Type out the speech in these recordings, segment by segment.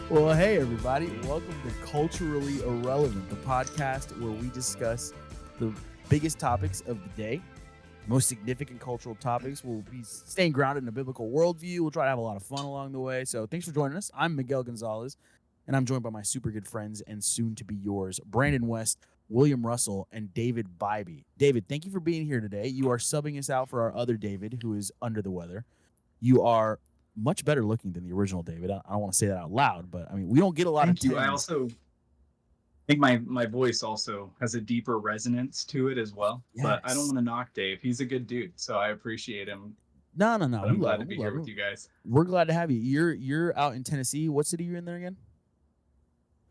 Well, hey, everybody. Welcome to Culturally Irrelevant, the podcast where we discuss the biggest topics of the day, most significant cultural topics. We'll be staying grounded in a biblical worldview. We'll try to have a lot of fun along the way. So thanks for joining us. I'm Miguel Gonzalez, and I'm joined by my super good friends and soon to be yours, Brandon West, William Russell, and David Bibee. David, thank you for being here today. You are subbing us out for our other David, who is under the weather. You are much better looking than the original David. I don't want to say that out loud, but I mean, we don't get a lot Thank of you. I tens. also think my voice also has a deeper resonance to it as well. But I don't Yes. want to knock Dave. He's a good dude, so I appreciate him. No. But We I'm love glad to him. be We here love with him. you guys. We're glad to have you. You're out in Tennessee. What city are you in there again?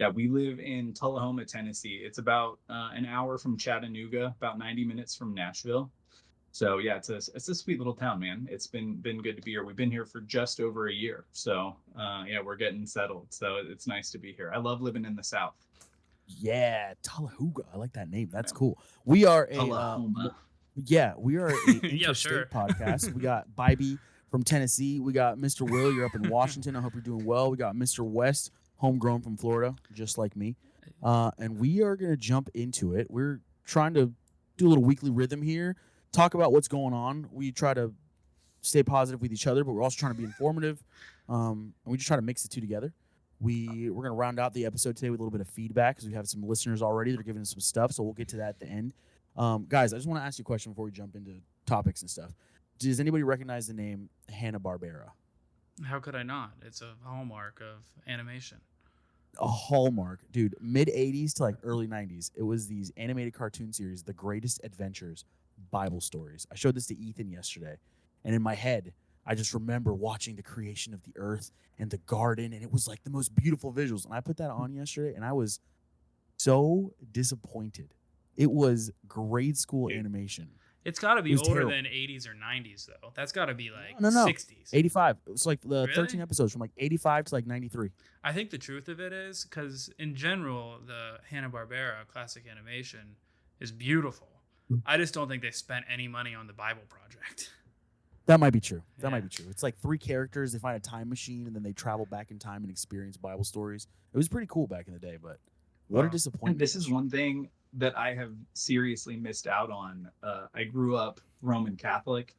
Yeah, we live in Tullahoma, Tennessee. It's about an hour from Chattanooga, about 90 minutes from Nashville. So yeah, it's a sweet little town, man. It's been good to be here. We've been here for just over a year, so yeah, we're getting settled. So it's nice to be here. I love living in the South. Yeah, Tullahooga. I like that name. That's Yeah. cool. We are a Tullahoma. we are a Yeah, interstate sure. podcast. We got Bibee from Tennessee. We got Mr. Will. You're up in Washington. I hope you're doing well. We got Mr. West, homegrown from Florida, just like me. And we are gonna jump into it. We're trying to do a little weekly rhythm here. Talk about what's going on. We try to stay positive with each other, but we're also trying to be informative. And we just try to mix the two together. We're going to round out the episode today with a little bit of feedback because we have some listeners already that are giving us some stuff. So we'll get to that at the end. Guys, I just want to ask you a question before we jump into topics and stuff. Does anybody recognize the name Hanna-Barbera? How could I not? It's a hallmark of animation. A hallmark, dude. Mid 80s to like early 90s. It was these animated cartoon series, The Greatest Adventures Bible stories. I showed this to Ethan yesterday, and in my head, I just remember watching the creation of the earth and the garden, and it was like the most beautiful visuals. And I put that on yesterday, and I was so disappointed. It was grade school animation. It's got to be It was older terrible. than 80s or 90s, though. That's got to be like No. 60s. 85. It was like the Really? 13 episodes from like 85 to like 93. I think the truth of it is because, in general, the Hanna-Barbera classic animation is beautiful. I just don't think they spent any money on the Bible project. That might be true. That Yeah. might be true. It's like three characters. They find a time machine and then they travel back in time and experience Bible stories. It was pretty cool back in the day, but what a Wow. disappointment. And this is one thing that I have seriously missed out on. I grew up Roman Catholic,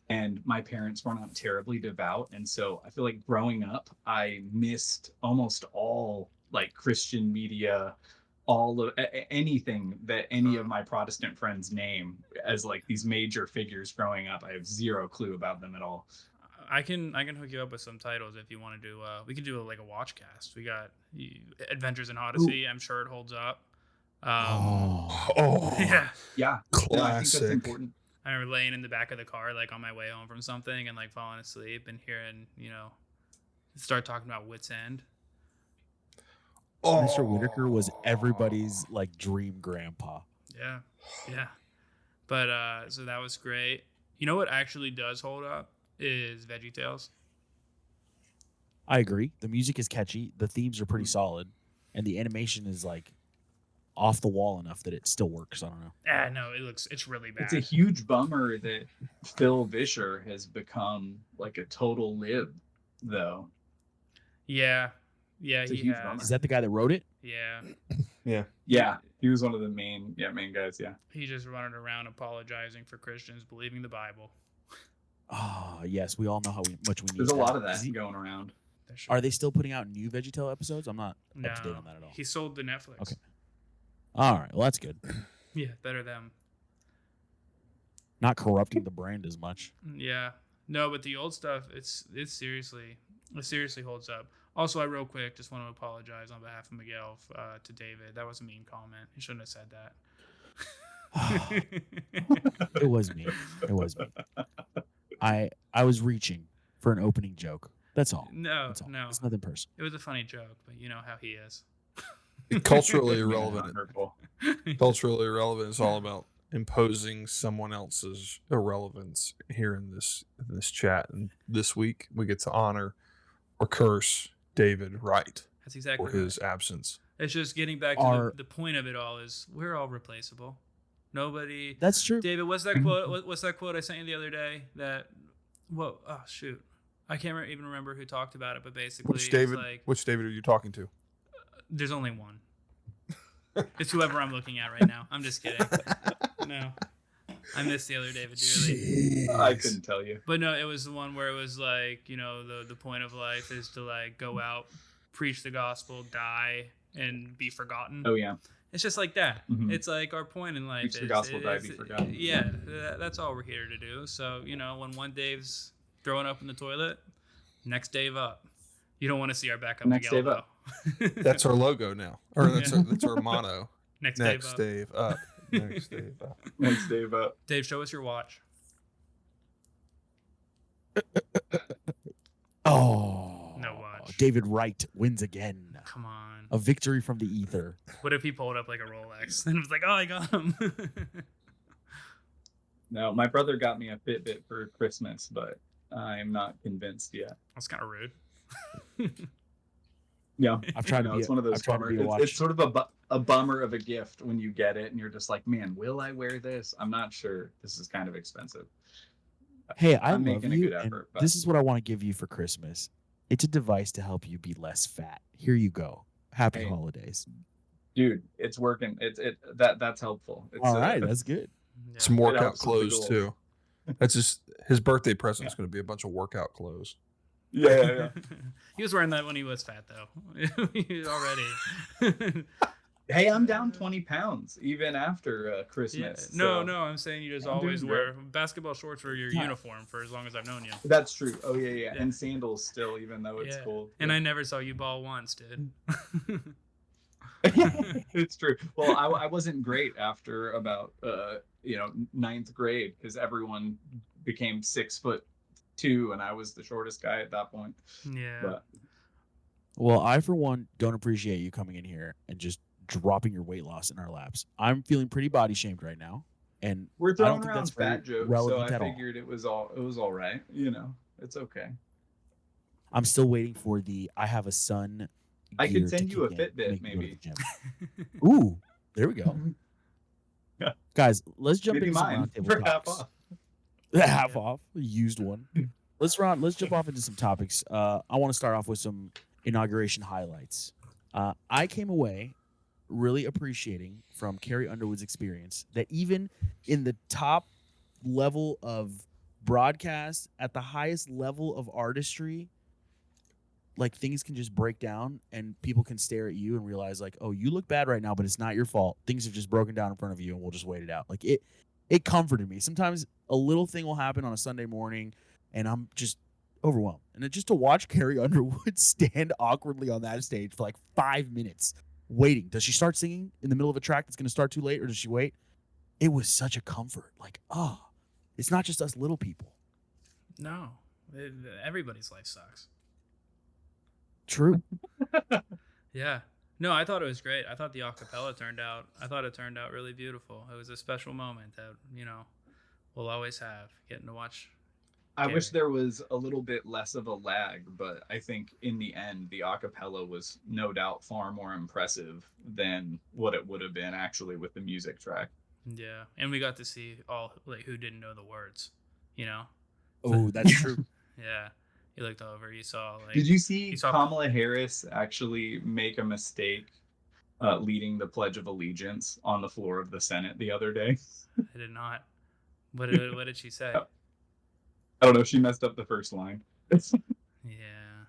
and my parents were not terribly devout, and so I feel like growing up, I missed almost all like Christian media, all of anything that any of my Protestant friends name as like these major figures growing up. I have zero clue about them at all. I can hook you up with some titles if you want to do. We could do like a watch cast. We got Adventures in Odyssey. I'm sure it holds up. Oh. Yeah. Yeah, I think that's Classic. important. I remember laying in the back of the car, like on my way home from something, and like falling asleep and hearing, start talking about Wit's End. Mr. Whitaker was everybody's like dream grandpa. Yeah, yeah. But so that was great. You know what actually does hold up is VeggieTales. I agree. The music is catchy. The themes are pretty solid. And the animation is like off the wall enough that it still works. I don't know. No, it's really bad. It's a huge bummer that Phil Vischer has become like a total lib, though. Yeah, It's a he huge has. bummer. Is that the guy that wrote it? Yeah, Yeah, he was one of the main guys. Yeah. he just running around apologizing for Christians believing the Bible. Oh, yes. We all know how much we need There's a lot of Is that he- going around. Are they still putting out new VeggieTale episodes? I'm not No, up to date on that at all. he sold to Netflix. Okay. All right. Well, that's good. Yeah, better them. Not corrupting the brand as much. Yeah. No, but the old stuff, it seriously holds up. Also, I real quick just want to apologize on behalf of Miguel to David. That was a mean comment. He shouldn't have said that. It was me. It was me. I was reaching for an opening joke. That's all. No, That's all. no. It's nothing personal. It was a funny joke, but you know how he is. Culturally Not irrelevant. hurtful. Culturally irrelevant is all about imposing someone else's irrelevance here in this chat. And this week we get to honor or curse David Wright That's exactly for right. his absence. It's just getting back to the point of it all is we're all replaceable. Nobody. That's true. David, what's that quote? What's that quote I sent you the other day? Oh shoot. I can't even remember who talked about it, but basically, Which it's David? like Which David are you talking to? there's only one. It's whoever I'm looking at right now. I'm just kidding. No, I missed the other David dearly. I Jeez. couldn't tell you. But no, it was the one where it was like, you know, the point of life is to like go out, preach the gospel, die, and be forgotten. Oh yeah. It's just like that. Mhm. It's like our point in life Preach is the gospel, die, be forgotten. Yeah, that's all we're here to do. So, you know, when one Dave's throwing up in the toilet, next Dave up. You don't want to see our backup Next Miguel, Dave up. though. That's our logo now, or that's our motto. next Next Dave up. Dave up. Next Dave up. Next Dave up. Dave, show us your watch. Oh, No watch. David Wright wins again. Come on. A victory from the ether. What if he pulled up like a Rolex and was like, oh, I got him? No, my brother got me a Fitbit for Christmas, but I'm not convinced yet. That's kind of rude. Yeah, I've tried to be. it's one of those I've tried to bummer. be a watch. It's sort of a bummer of a gift when you get it and you're just like, man, will I wear this? I'm not sure. This is kind of expensive. Hey, I I'm love making a you, good and effort, but- this is what I want to give you for Christmas. It's a device to help you be less fat. Here you go. Happy Hey. holidays. Dude, it's working. That's helpful. It's, All right, that's good. Yeah. Some workout helps with the clothes goals. too. That's just his birthday present is going to be a bunch of workout clothes. yeah. He was wearing that when he was fat, though. Already. Hey, I'm down 20 pounds even after Yeah. Christmas. No, so- no, I'm saying you just I'm always doing wear basketball shorts for your Yeah. uniform for as long as I've known you. That's true. Oh yeah. Yeah. And sandals still, even though it's Yeah. cold. And I never saw you ball once, dude. It's true. Well, I wasn't great after about ninth grade because everyone became 6'2" and I was the shortest guy at that point. Yeah. But Well, I for one don't appreciate you coming in here and just dropping your weight loss in our laps. I'm feeling pretty body shamed right now, and we're I don't throwing think around that's very fat jokes, so relevant I at all. figured it was all right. It's okay. I'm still waiting for the I have a son. I could gear to send you a kick in, Fitbit, make me go to the maybe. gym. Ooh, there we go. Yeah. Guys, let's jump Maybe into some mine roundtable for half topics. off. Half off, a used one. Let's jump off into some topics. I want to start off with some inauguration highlights. I came away really appreciating from Carrie Underwood's experience that even in the top level of broadcast, at the highest level of artistry, like things can just break down and people can stare at you and realize like, oh, you look bad right now, but it's not your fault. Things have just broken down in front of you and we'll just wait it out. Like it comforted me. Sometimes a little thing will happen on a Sunday morning and I'm just overwhelmed. And then just to watch Carrie Underwood stand awkwardly on that stage for like 5 minutes waiting. Does she start singing in the middle of a track that's going to start too late or does she wait? It was such a comfort. Like, oh, it's not just us little people. No. Everybody's life sucks. True. Yeah. No, I thought it was great. I thought the acapella turned out really beautiful. It was a special moment that, we'll always have, getting to watch. I wish Carrie. there was a little bit less of a lag, but I think in the end, the acapella was no doubt far more impressive than what it would have been actually with the music track. Yeah. And we got to see all like who didn't know the words, Oh, that's true. Yeah. You looked over, you saw like Did you see saw- Kamala Harris actually make a mistake leading the Pledge of Allegiance on the floor of the Senate the other day? I did not. What did she say? I don't know. She messed up the first line. Yeah.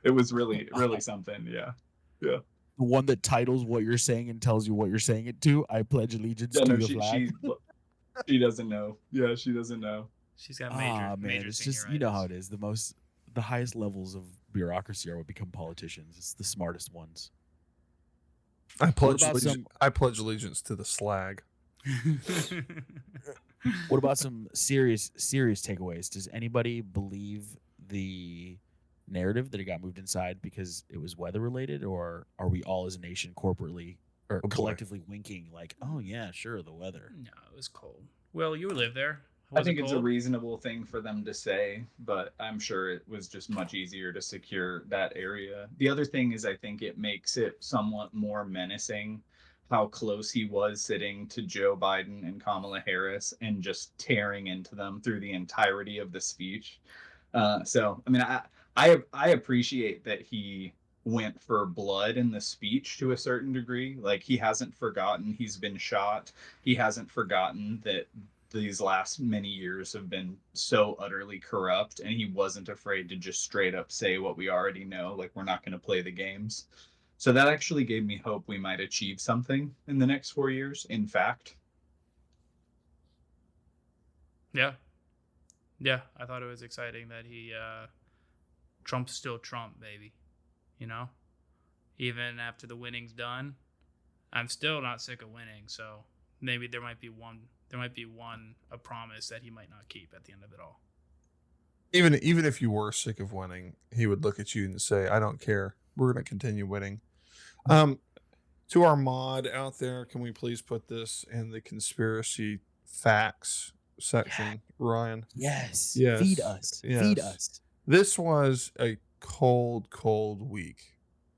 It was really, really something. Yeah. The one that titles what you're saying and tells you what you're saying it to. I pledge allegiance Yeah, to no, the she flag. she doesn't know. Yeah, she doesn't know. She's got major Ah, man, major it's just you know how it is. The highest levels of bureaucracy are what become politicians. It's the smartest ones. I pledge about allegiance. some- I pledge allegiance to the slag. '80s. What about some serious takeaways? Does anybody believe the narrative that it got moved inside because it was weather related, or are we all as a nation corporately or Oh, boy. collectively winking like, oh yeah, sure, the weather? No, it was cold. Well, you live there. I Was think it it's a cold? reasonable thing for them to say, but I'm sure it was just much easier to secure that area. The other thing is I think it makes it somewhat more menacing how close he was sitting to Joe Biden and Kamala Harris and just tearing into them through the entirety of the speech. So, I mean, I appreciate that he went for blood in the speech to a certain degree. Like, he hasn't forgotten he's been shot. He hasn't forgotten that these last many years have been so utterly corrupt, and he wasn't afraid to just straight up say what we already know, like, we're not going to play the games. So that actually gave me hope we might achieve something in the next 4 years, in fact. Yeah. Yeah, I thought it was exciting that he Trump's still Trump, baby. You know? Even after the winning's done, I'm still not sick of winning, so maybe there might be one a promise that he might not keep at the end of it all. Even if you were sick of winning, he would look at you and say, "I don't care. We're going to continue winning." To our mod out there, can we please put this in the conspiracy facts section, Ryan? Yes. Yes. Feed us. Yes. Feed us. This was a cold week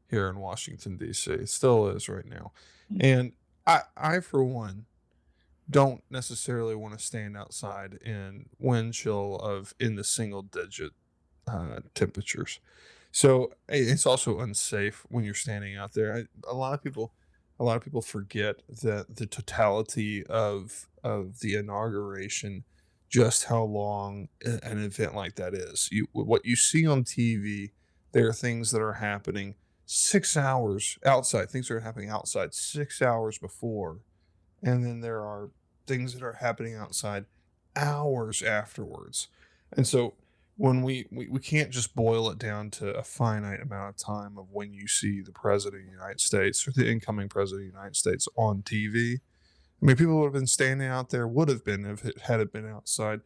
here in Washington, D.C. It still is right now. And I for one, don't necessarily want to stand outside in wind chill of in the single digit temperatures. So it's also unsafe when you're standing out there. A lot of people forget that the totality of the inauguration, just how long an event like that is. What you see on TV, there are things that are happening 6 hours outside. Things are happening outside 6 hours before, and then there are things that are happening outside hours afterwards. And so when we can't just boil it down to a finite amount of time of when you see the president of the United States or the incoming president of the United States on TV. I mean, people would have been standing out there, would have been, if it had been outside,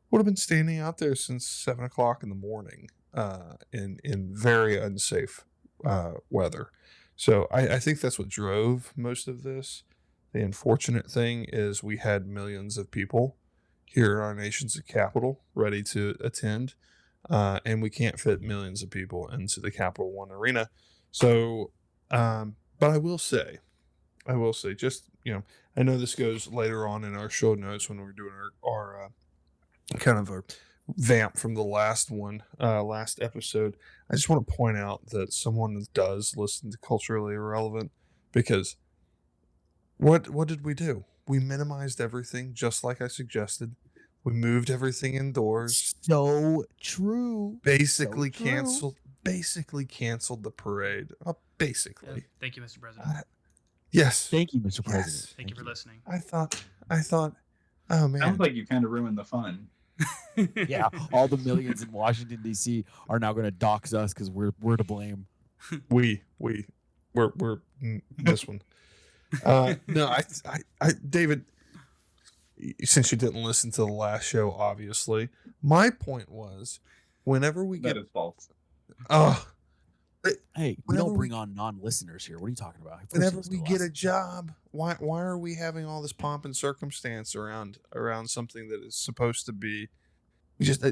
would have been standing out there since 7 o'clock in the morning in very unsafe weather. So I think that's what drove most of this. The unfortunate thing is we had millions of people here in our nation's capital ready to attend, and we can't fit millions of people into the Capital One arena. So, but I will say, just, I know this goes later on in our show notes when we're doing our kind of a vamp from the last episode. I just want to point out that someone does listen to Culturally Irrelevant, because what did we do? We minimized everything, just like I suggested. We moved everything indoors. So true. Basically So true. canceled the parade. Basically. Thank you, Mr. President. Yes. Thank you, Mr. Yes. President. Thank you for listening. I thought, oh man. Sounds like you kind of ruined the fun. Yeah, all the millions in Washington D.C. are now going to dox us because we're to blame. we're this one. No, I David, since you didn't listen to the last show, obviously, my point was, whenever we That get, is false. Hey, we Whenever don't bring on non-listeners here. What are you talking about? whenever we get a job, why are we having all this pomp and circumstance around something that is supposed to be?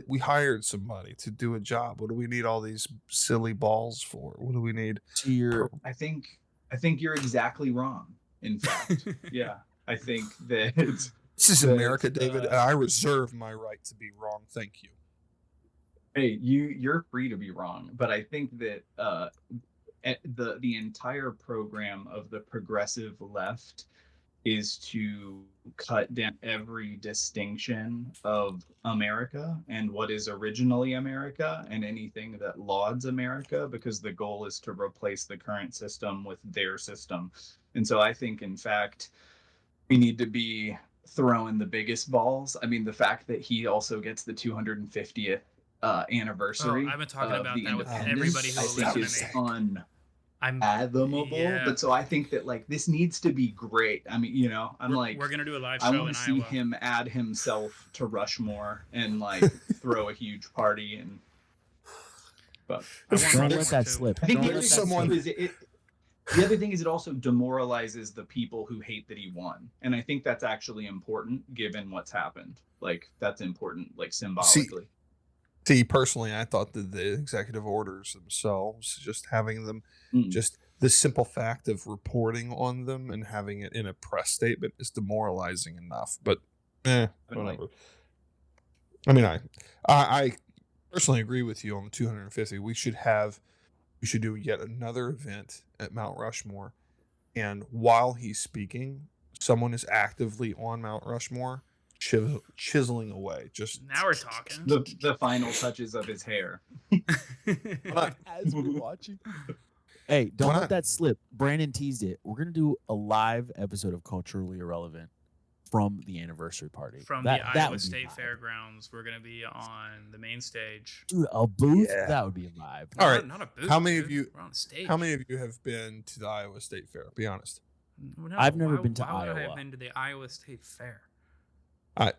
We hired somebody to do a job. What do we need all these silly balls for? What do we need? to your I think you're exactly wrong. In fact, yeah, I think that This is that, America, David, and I reserve my right to be wrong. Thank you. hey, you're free to be wrong, but I think that the entire program of the progressive left is to cut down every distinction of America and what is originally America and anything that lauds America, because the goal is to replace the current system with their system. And so I think, in fact, we need to be throwing the biggest balls. I mean, the fact that he also gets the 250th anniversary I've been talking of about the that with independence, everybody who I will think listen is to me. unfathomable. Yeah. But so I think that, like, this needs to be great. I mean, We're gonna do a live I show want in to see Iowa. him add himself to Rushmore and like throw a huge party. And but I want don't Rushmore let that too. slip. I think Don't the let other that thing someone- too slip. is the other thing is it also demoralizes the people who hate that he won, and I think that's actually important given what's happened. Like, that's important, like, symbolically. See, personally, I thought that the executive orders themselves, just having them, just the simple fact of reporting on them and having it in a press statement is demoralizing enough. But whatever. I mean, I personally agree with you on the 250. We should do yet another event at Mount Rushmore, and while he's speaking, someone is actively on Mount Rushmore chiseling away. Just Now we're talking. The final touches of his hair. As we're watching. Hey, don't Why let not? that slip. Brandon teased it. We're gonna do a live episode of Culturally Irrelevant from the anniversary party. From that the Iowa would be State a vibe. Fairgrounds, we're going to be on the main stage. Dude, a booth? Yeah. That would be a vibe. All right. Not a booth. How many of dude. you- We're on stage. How many of you have been to the Iowa State Fair? Be honest. No, I've never been to why would I Iowa. have been to the Iowa State Fair?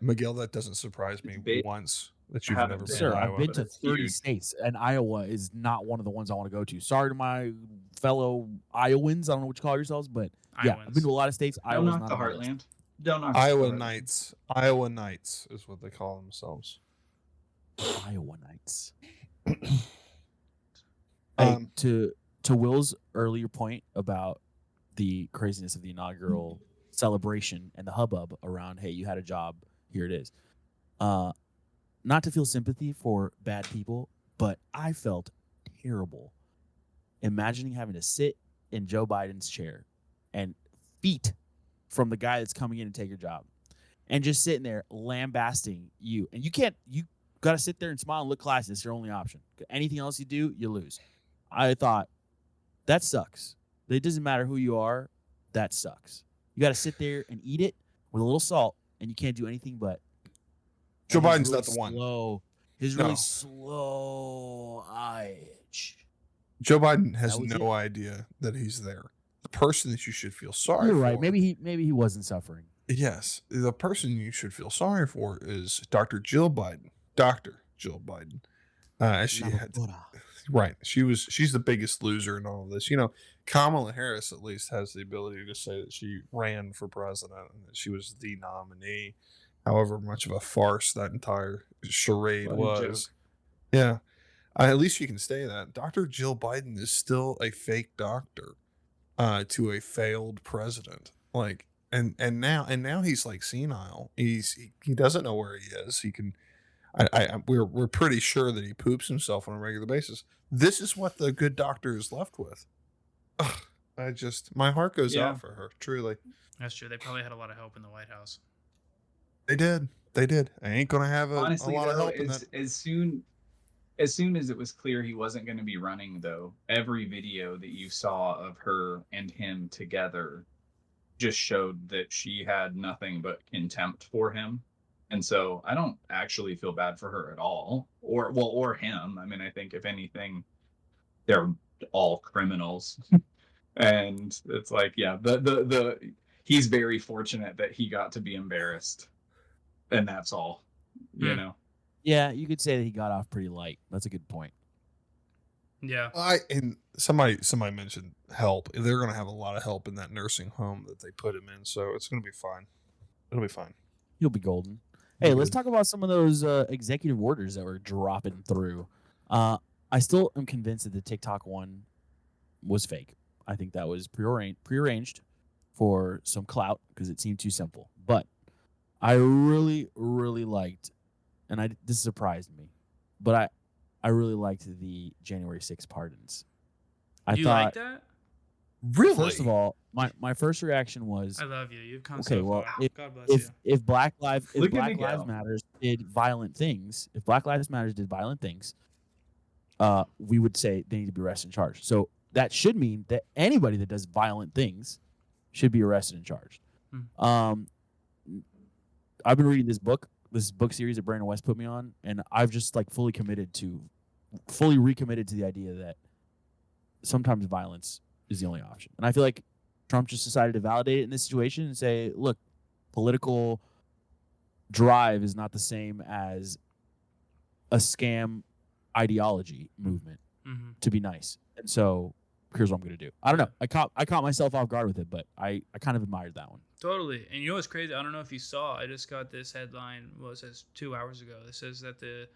Miguel, that doesn't surprise me It's big. once that you've haven't never been been. Sir, to I've Iowa. been to It's 30 huge. states, and Iowa is not one of the ones I want to go to. Sorry to my fellow Iowans. I don't know what you call yourselves, but yeah, I've been to a lot of states. Don't Iowa's knock not the on my list. heartland. Don't knock Iowa the heartland. Knights. Iowa Knights is what they call themselves. Iowa Knights. Um, To Will's earlier point about the craziness of the inaugural celebration and the hubbub around, hey, you had a job, here it is. Not to feel sympathy for bad people, but I felt terrible imagining having to sit in Joe Biden's chair and feet from the guy that's coming in to take your job and just sitting there lambasting you. And you got to sit there and smile and look classy. It's your only option. Anything else you do, you lose. I thought, that sucks. It doesn't matter who you are. That sucks. You got to sit there and eat it with a little salt, and you can't do anything but. Joe and his Biden's really not the one. slow, His No. really slow itch. Joe Biden has That was no idea that he's there. The person that you should feel sorry You're for. right. Maybe he wasn't suffering. Yes, the person you should feel sorry for is Dr. Jill Biden. Dr. Jill Biden. She had right. She's the biggest loser in all of this. You know, Kamala Harris at least has the ability to say that she ran for president and that she was the nominee. However much of a farce that entire charade Funny was. joke. Yeah. At least you can say that. Dr. Jill Biden is still a fake doctor to a failed president. Like and now he's like senile. He doesn't know where he is. He can we're pretty sure that he poops himself on a regular basis. This is what the good doctor is left with. Ugh, my heart goes Yeah. out for her. Truly, That's true. They probably had a lot of help in the White House. they did. I ain't gonna have Honestly, a lot of though, help in that. as soon as it was clear he wasn't going to be running, though, every video that you saw of her and him together just showed that she had nothing but contempt for him. And so I don't actually feel bad for her at all, or him. I mean, I think if anything, they're all criminals. And it's like, yeah, he's very fortunate that he got to be embarrassed, and that's all, you know. Yeah, you could say that he got off pretty light. That's a good point. Yeah. And somebody mentioned help. They're gonna have a lot of help in that nursing home that they put him in, so it's gonna be fine. It'll be fine. He'll be golden. Hey, let's talk about some of those executive orders that were dropping through. I still am convinced that the TikTok one was fake. I think that was prearranged for some clout because it seemed too simple. But I really, really liked, and this surprised me, but I really liked the January 6th pardons. You like that? Really? First of all, my first reaction was, I love you. You've come okay, so well, far. God bless you. if Black Lives Look at Lives Miguel. Matters did violent things, we would say they need to be arrested and charged. So that should mean that anybody that does violent things should be arrested and charged. I've been reading this book series that Brandon West put me on, and I've just like fully recommitted to the idea that sometimes violence is the only option. And I feel like Trump just decided to validate it in this situation and say, look, political drive is not the same as a scam ideology movement to be nice. And so here's what I'm going to do. I don't know. I caught myself off guard with it, but I kind of admired that one. Totally. And you know what's crazy? I don't know if you saw. I just got this headline. Well, it says 2 hours ago. It says that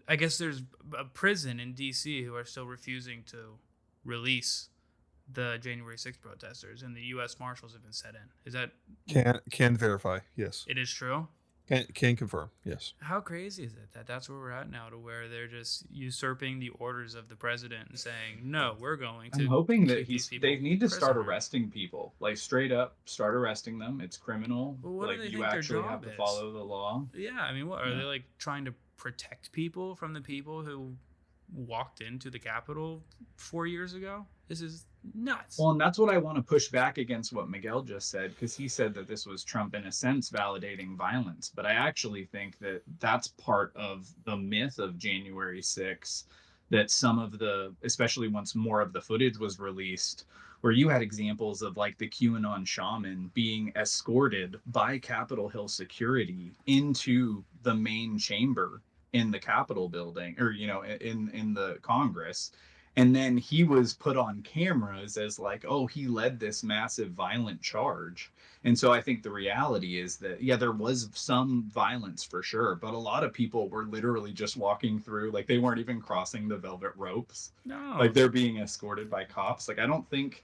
I guess there's a prison in D.C. who are still refusing to release the January 6th protesters, and the U.S. Marshals have been set in. Is that Can verify? Yes. it is true? Can confirm. Yes. How crazy is it that that's where we're at now, to where they're just usurping the orders of the president and saying, no, we're going to I'm hoping that keep these people they need to start prisoner. arresting people, like straight up start arresting them. It's criminal. Well, what do Like they you think their actually have job to is? follow the law. Yeah, I mean, what are Yeah. they like trying to protect people from the people who walked into the Capitol 4 years ago? This is nuts. Well, and that's what I want to push back against what Miguel just said, because he said that this was Trump, in a sense, validating violence. But I actually think that that's part of the myth of January 6th, that some of the, especially once more of the footage was released, where you had examples of like the QAnon shaman being escorted by Capitol Hill security into the main chamber in the Capitol building, or, you know, in the Congress. And then he was put on cameras as like, oh, he led this massive violent charge. And so I think the reality is that, yeah, there was some violence for sure, but a lot of people were literally just walking through, like they weren't even crossing the velvet ropes. No. Like they're being escorted by cops. Like I think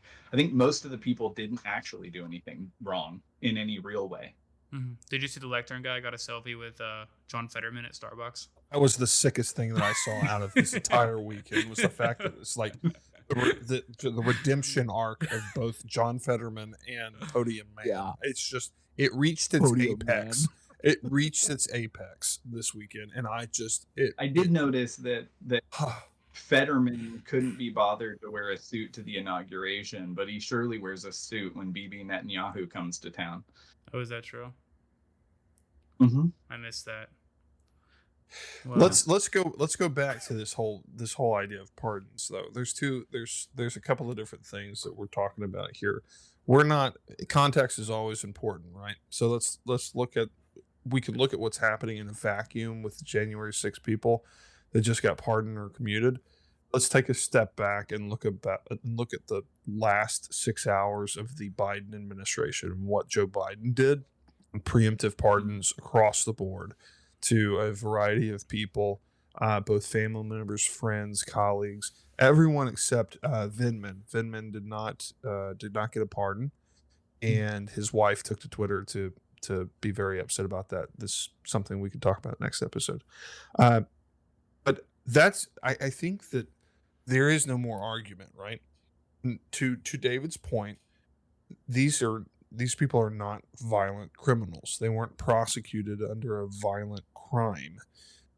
most of the people didn't actually do anything wrong in any real way. Mhm. Did you see the lectern guy got a selfie with John Fetterman at Starbucks? That was the sickest thing that I saw out of this entire weekend, was the fact that it's like the redemption arc of both John Fetterman and Podium Man. Yeah. It's just, it reached its Podium apex. It reached its apex this weekend, and I did notice that Fetterman couldn't be bothered to wear a suit to the inauguration, but he surely wears a suit when Bibi Netanyahu comes to town. Oh, is that true? Mm-hmm. I missed that. Well, let's go back to this whole idea of pardons, though. There's a couple of different things that we're talking about here. We're not, context is always important, right? So we can look at what's happening in a vacuum with the January 6 people that just got pardoned or commuted. Let's take a step back and look at the last 6 hours of the Biden administration and what Joe Biden did. Preemptive pardons across the board to a variety of people, both family members, friends, colleagues, everyone except Vindman. Vindman did not get a pardon, and his wife took to Twitter to be very upset about that. This is something we could talk about next episode. But I think that there is no more argument, right? To David's point, these people are not violent criminals. They weren't prosecuted under a violent crime.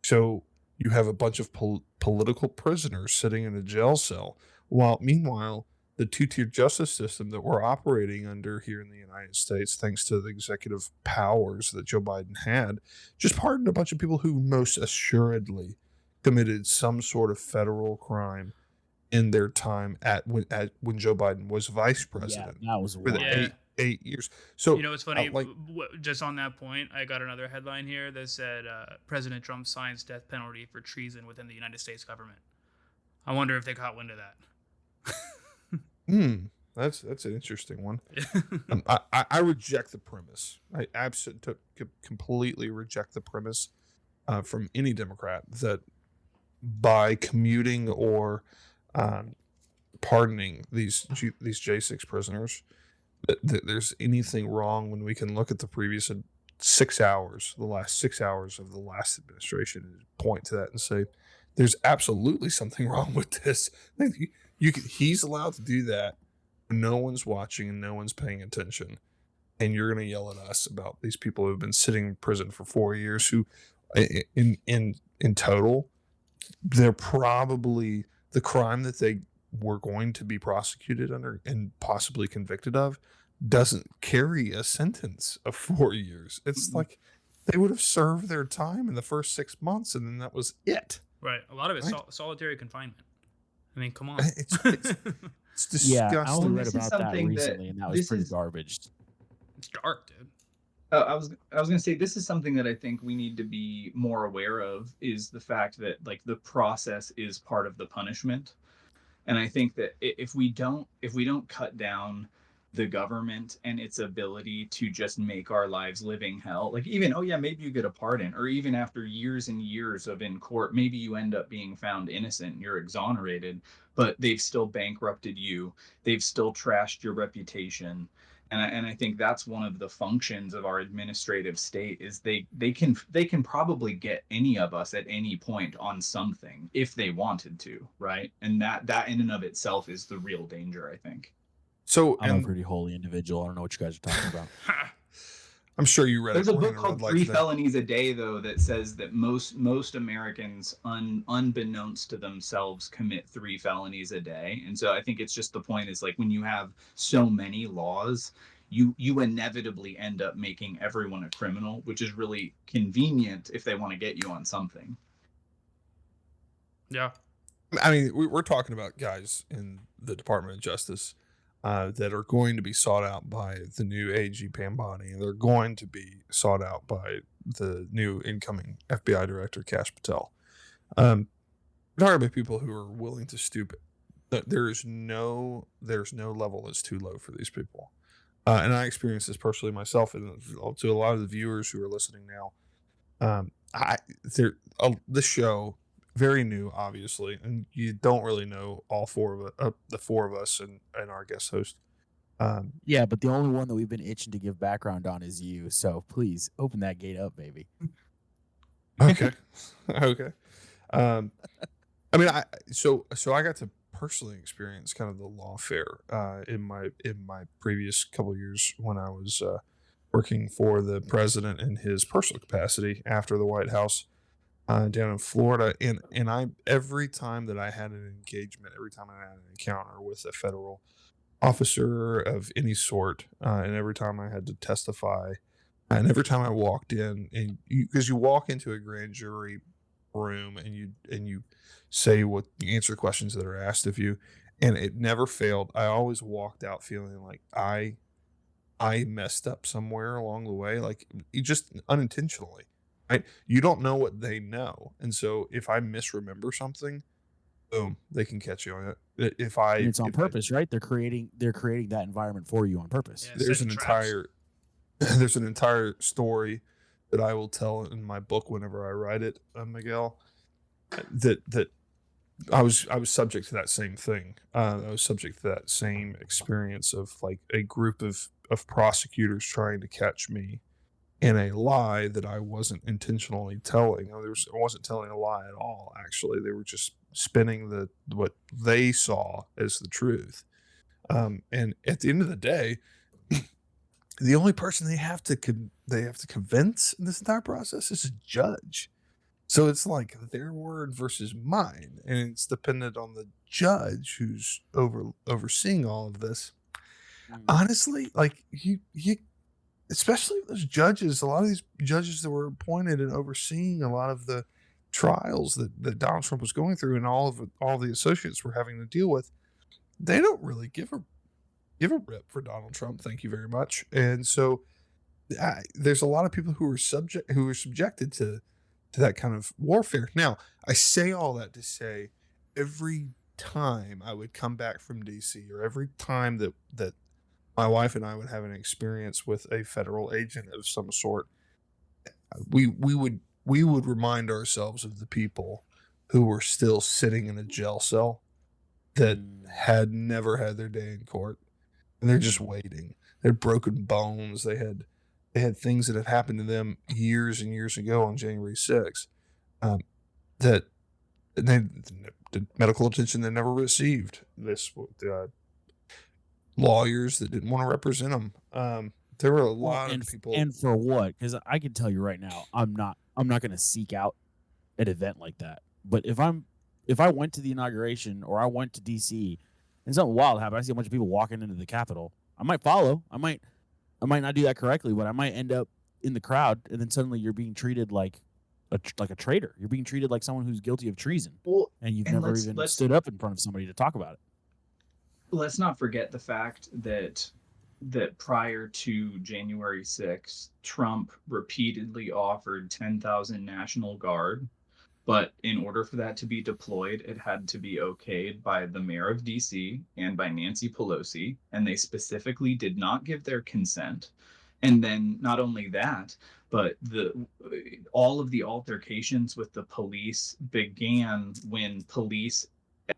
So you have a bunch of political prisoners sitting in a jail cell, while meanwhile the two-tier justice system that we're operating under here in the United States, thanks to the executive powers that Joe Biden had, just pardoned a bunch of people who most assuredly committed some sort of federal crime in their time when Joe Biden was vice president. Yeah, that was for the wild. 8 years. So you know what's funny? like, Just on that point, I got another headline here that said President Trump signs death penalty for treason within the United States government. I wonder if they caught wind of that. That's an interesting one. I reject the premise. I absolutely completely reject the premise from any Democrat that by commuting or pardoning these J6 prisoners, that there's anything wrong when we can look at the previous 6 hours, the last 6 hours of the last administration, and point to that and say, there's absolutely something wrong with this. He's allowed to do that when no one's watching and no one's paying attention. And you're going to yell at us about these people who have been sitting in prison for 4 years, who in total, they're probably, the crime that they were going to be prosecuted under and possibly convicted of doesn't carry a sentence of 4 years. It's like they would have served their time in the first 6 months, and then that was it. Right. A lot of it's Right. Solitary confinement. I mean, come on. It's disgusting. Yeah, I only read This is about that something that- recently, and that was this pretty is- garbage. It's dark, dude. I was gonna say, this is something that I think we need to be more aware of, is the fact that like the process is part of the punishment. And I think that if we don't cut down the government and its ability to just make our lives living hell, like even, oh yeah, maybe you get a pardon, or even after years and years of in court, maybe you end up being found innocent, you're exonerated, but they've still bankrupted you, they've still trashed your reputation, And I think that's one of the functions of our administrative state is they can probably get any of us at any point on something if they wanted to, right? And that in and of itself is the real danger, I think. So, I'm a and pretty holy individual. I don't know what you guys are talking about. I'm sure you read There's it. a We're book in a red called light Three today. Felonies a Day, though, that says that most Americans, unbeknownst to themselves, commit 3 felonies a day. And so I think it's just the point is like when you have so many laws, you inevitably end up making everyone a criminal, which is really convenient if they want to get you on something. Yeah. I mean, we're talking about guys in the Department of Justice that are going to be sought out by the new AG Pam Bondi, and they're going to be sought out by the new incoming FBI Director Kash Patel. We're talking about people who are willing to stoop. There's no level that's too low for these people, and I experienced this personally myself, and to a lot of the viewers who are listening now. This show very new, obviously, and you don't really know all the four of us and our guest host. Yeah, but the only one that we've been itching to give background on is you. So please open that gate up, baby. Okay, okay. I mean, so I got to personally experience kind of the lawfare in my previous couple of years when I was working for the president in his personal capacity after the White House. Down in Florida, and I every time that I had an engagement, every time I had an encounter with a federal officer of any sort, and every time I had to testify, and every time I walked in, and because you walk into a grand jury room and you say what you answer questions that are asked of you, and it never failed. I always walked out feeling like I messed up somewhere along the way, like you just unintentionally. Right? You don't know what they know, and so if I misremember something, boom, they can catch you on it. And it's on purpose, right? They're creating that environment for you on purpose. Yeah. There's Setting an traps. entire there's an entire story that I will tell in my book whenever I write it, Miguel. That I was subject to that same thing. I was subject to that same experience of like a group of prosecutors trying to catch me in a lie that I wasn't intentionally telling. I wasn't telling a lie at all. Actually, they were just spinning what they saw as the truth. And at the end of the day, the only person they have to convince in this entire process is a judge. So it's like their word versus mine, and it's dependent on the judge who's overseeing all of this. Honestly, like you especially those judges, a lot of these judges that were appointed and overseeing a lot of the trials that Donald Trump was going through and all the associates were having to deal with, they don't really give a rip for Donald Trump. Thank you very much. And so there's a lot of people who are subjected to that kind of warfare. Now, I say all that to say every time I would come back from DC or every time that my wife and I would have an experience with a federal agent of some sort, we would remind ourselves of the people who were still sitting in a jail cell that had never had their day in court, and they're just waiting. They had broken bones. They had things that had happened to them years and years ago on January 6th that they did medical attention they never received. This lawyers that didn't want to represent them. There were a lot of people. And for what? Because I can tell you right now, I'm not going to seek out an event like that. But if I went to the inauguration or I went to DC and something wild happened, I see a bunch of people walking into the Capitol, I might follow. I might not do that correctly, but I might end up in the crowd, and then suddenly you're being treated like a traitor. You're being treated like someone who's guilty of treason, and you've never even stood up in front of somebody to talk about it. Let's not forget the fact that prior to January 6th, Trump repeatedly offered 10,000 National Guard, but in order for that to be deployed, it had to be okayed by the mayor of DC and by Nancy Pelosi, and they specifically did not give their consent. And then not only that, but all of the altercations with the police began when police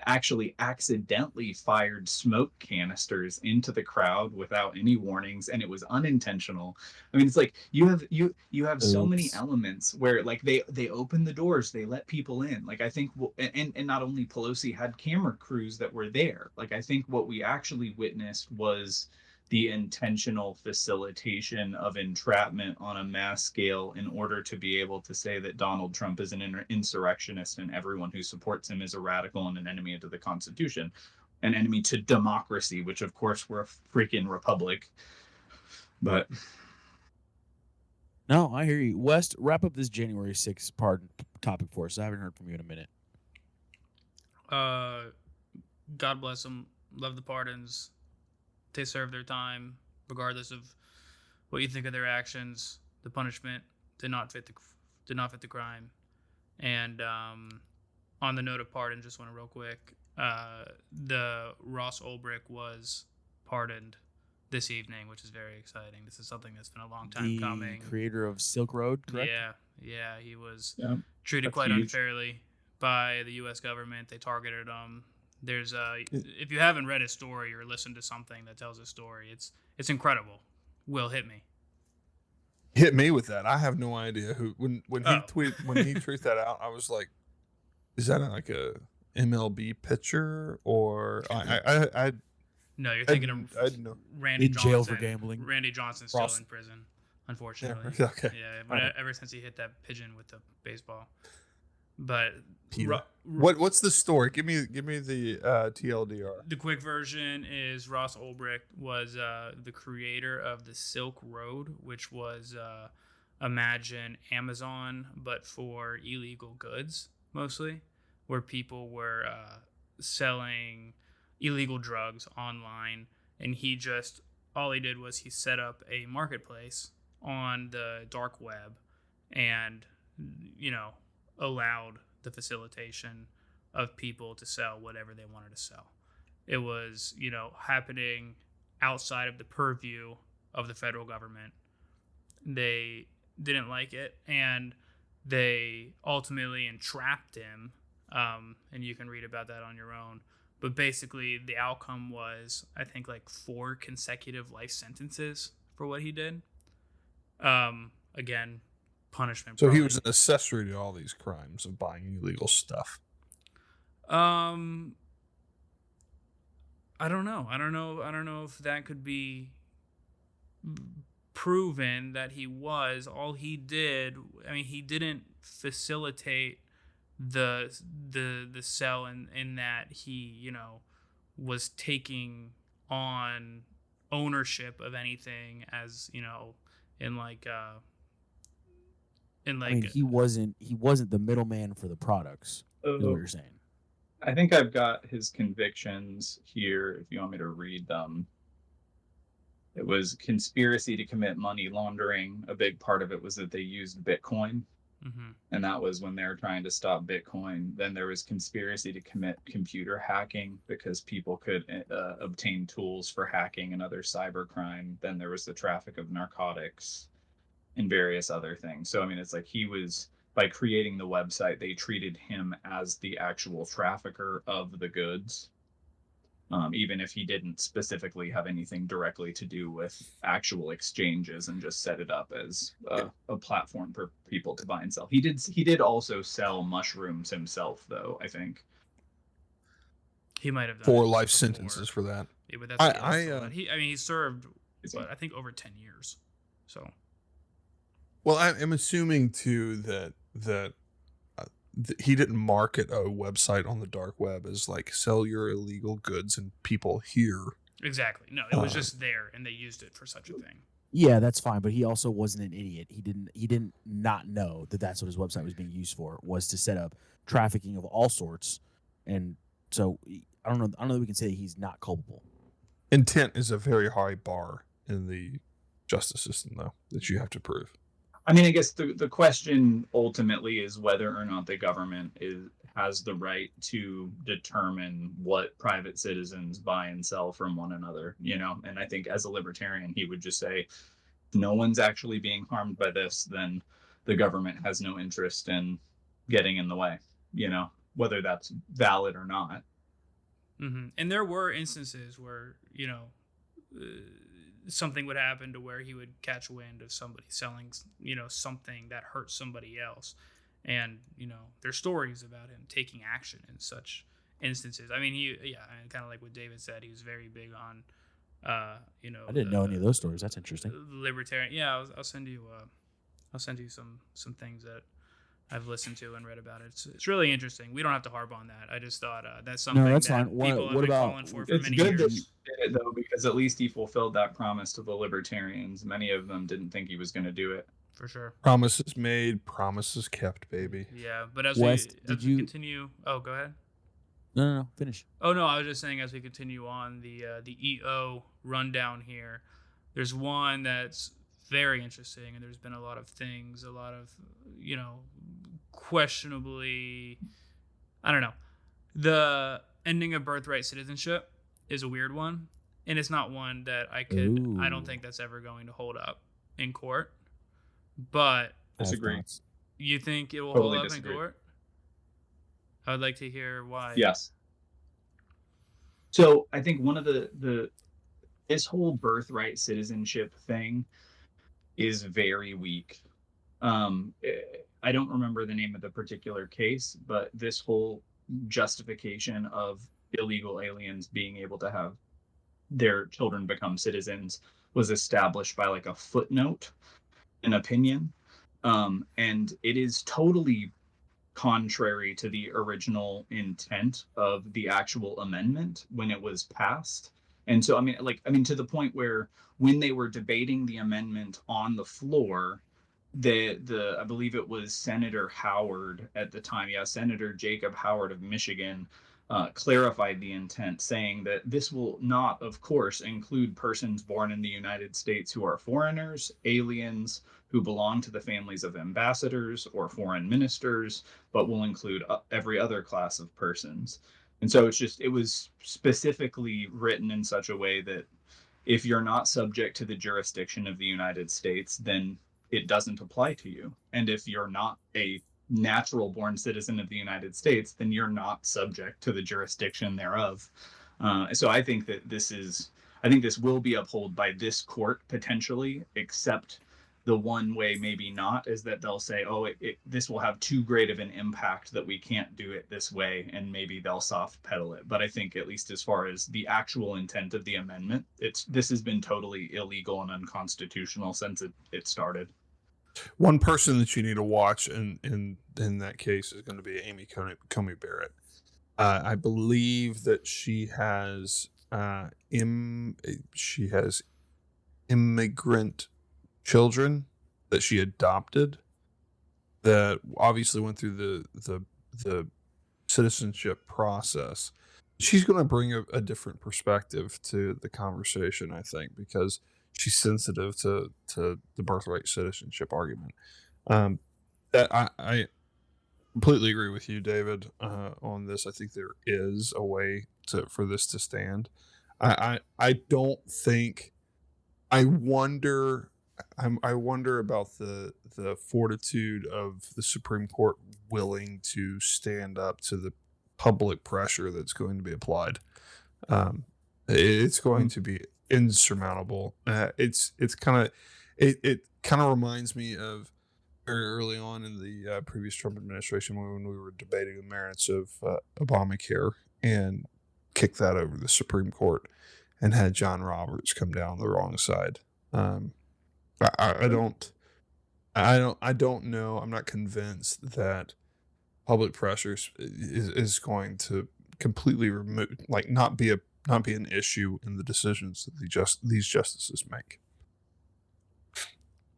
actually accidentally fired smoke canisters into the crowd without any warnings, and it was unintentional. I mean, it's like you have so many Oops. elements where like they open the doors, they let people in. Like I think and not only Pelosi had camera crews that were there. Like I think what we actually witnessed was the intentional facilitation of entrapment on a mass scale in order to be able to say that Donald Trump is an insurrectionist and everyone who supports him is a radical and an enemy to the Constitution, an enemy to democracy, which of course we're a freaking republic. But No, I hear you. West, wrap up this January 6th pardon topic for us. I haven't heard from you in a minute. God bless them. Love the pardons. They serve their time, regardless of what you think of their actions. The punishment did not fit the crime. And on the note of pardon, just want to real quick, the Ross Ulbricht was pardoned this evening, which is very exciting. This is something that's been a long time The coming. creator of Silk Road, correct? Yeah, he was yeah, treated that's quite huge. unfairly by the U.S. government. They targeted him. There's if you haven't read his story or listened to something that tells his story, it's incredible. Will, hit me. Hit me with that. I have no idea who when he Oh. tweeted that out. I was like, is that like a MLB pitcher or I No, you're thinking of I didn't know. Randy In Johnson. jail for gambling. Randy Johnson's still Ross. in prison, unfortunately. Yeah, okay. Yeah, but ever since he hit that pigeon with the baseball. But What's the story? Give me the TLDR. the quick version is Ross Ulbricht was the creator of the Silk Road, which was imagine Amazon but for illegal goods mostly, where people were selling illegal drugs online, and all he did was he set up a marketplace on the dark web and allowed the facilitation of people to sell whatever they wanted to sell. It was, happening outside of the purview of the federal government. They didn't like it, and they ultimately entrapped him. And you can read about that on your own. But basically, the outcome was, I think, like 4 consecutive life sentences for what he did. Again, punishment. So he was an accessory to all these crimes of buying illegal stuff. I don't know. I don't know if that could be proven that he was. All he did, I mean, he didn't facilitate the sell in that he, was taking on ownership of anything as, in like I mean, he wasn't the middleman for the products. Is what you're saying. I think I've got his convictions here if you want me to read them. It was conspiracy to commit money laundering. A big part of it was that they used Bitcoin. Mm-hmm. And that was when they were trying to stop Bitcoin. Then there was conspiracy to commit computer hacking because people could obtain tools for hacking and other cybercrime. Then there was the traffic of narcotics and various other things. So, I mean, it's like by creating the website, they treated him as the actual trafficker of the goods, even if he didn't specifically have anything directly to do with actual exchanges and just set it up as a platform for people to buy and sell. He did also sell mushrooms himself, though, I think. He might have done 4 life sentences for that. Yeah, but that's he served, I think, over 10 years. So. Well, I'm assuming too that he didn't market a website on the dark web as like sell your illegal goods and people here. Exactly. No, it was just there, and they used it for such a thing. Yeah, that's fine, but he also wasn't an idiot. He didn't not know that that's what his website was being used for, was to set up trafficking of all sorts. And so I don't know that we can say that he's not culpable. Intent is a very high bar in the justice system, though, that you have to prove. I mean, I guess the question ultimately is whether or not the government has the right to determine what private citizens buy and sell from one another, And I think as a libertarian, he would just say, if no one's actually being harmed by this, then the government has no interest in getting in the way, whether that's valid or not. And there were instances where, something would happen to where he would catch wind of somebody selling, something that hurt somebody else. And, there's stories about him taking action in such instances. I mean, kind of like what David said, he was very big on, I didn't know any of those stories. That's interesting. Libertarian. Yeah, I'll send you some things that I've listened to and read about it. It's really interesting. We don't have to harp on that. I just thought that's something that's that fine. people have been calling for It's many good that years. he did it though, because at least he fulfilled that promise to the libertarians. Many of them didn't think he was going to do it. For sure. Promises made, promises kept, baby. Yeah, but as West, we continue, oh, go ahead. No, finish. Oh no, I was just saying as we continue on the EO rundown here, there's one that's very interesting, and there's been a lot of things, a lot of questionably, I don't know. The ending of birthright citizenship is a weird one, and it's not one that I don't think that's ever going to hold up in court. But Disagree. You think it will Totally hold up disagree. in court? I'd like to hear why. Yes. So I think one of this whole birthright citizenship thing is very weak. I don't remember the name of the particular case, but this whole justification of illegal aliens being able to have their children become citizens was established by like a footnote, an opinion. And it is totally contrary to the original intent of the actual amendment when it was passed. And so, I mean, to the point where when they were debating the amendment on the floor, I believe it was Senator Howard at the time, Senator Jacob Howard of Michigan, clarified the intent, saying that this will not, of course, include persons born in the United States who are foreigners, aliens, who belong to the families of ambassadors or foreign ministers, but will include every other class of persons. And so it was specifically written in such a way that if you're not subject to the jurisdiction of the United States, then it doesn't apply to you. And if you're not a natural born citizen of the United States, then you're not subject to the jurisdiction thereof. So I think this will be upheld by this court potentially, except the one way maybe not is that they'll say, oh, this will have too great of an impact that we can't do it this way, and maybe they'll soft pedal it. But I think at least as far as the actual intent of the amendment, this has been totally illegal and unconstitutional since it started. One person that you need to watch in that case is going to be Amy Coney Barrett. I believe that she has immigrant children that she adopted that obviously went through the citizenship process. She's going to bring a different perspective to the conversation, I think, because she's sensitive to the birthright citizenship argument. That I completely agree with you, David, on this. I think there is a way for this to stand. I don't think. I wonder about the fortitude of the Supreme Court willing to stand up to the public pressure that's going to be applied. It's going to be insurmountable. It kind of reminds me of very early on in the previous Trump administration when we were debating the merits of Obamacare and kicked that over the Supreme Court and had John Roberts come down the wrong side. I don't know. I'm not convinced that public pressure is going to completely remove, like, not be an issue in the decisions that these justices make.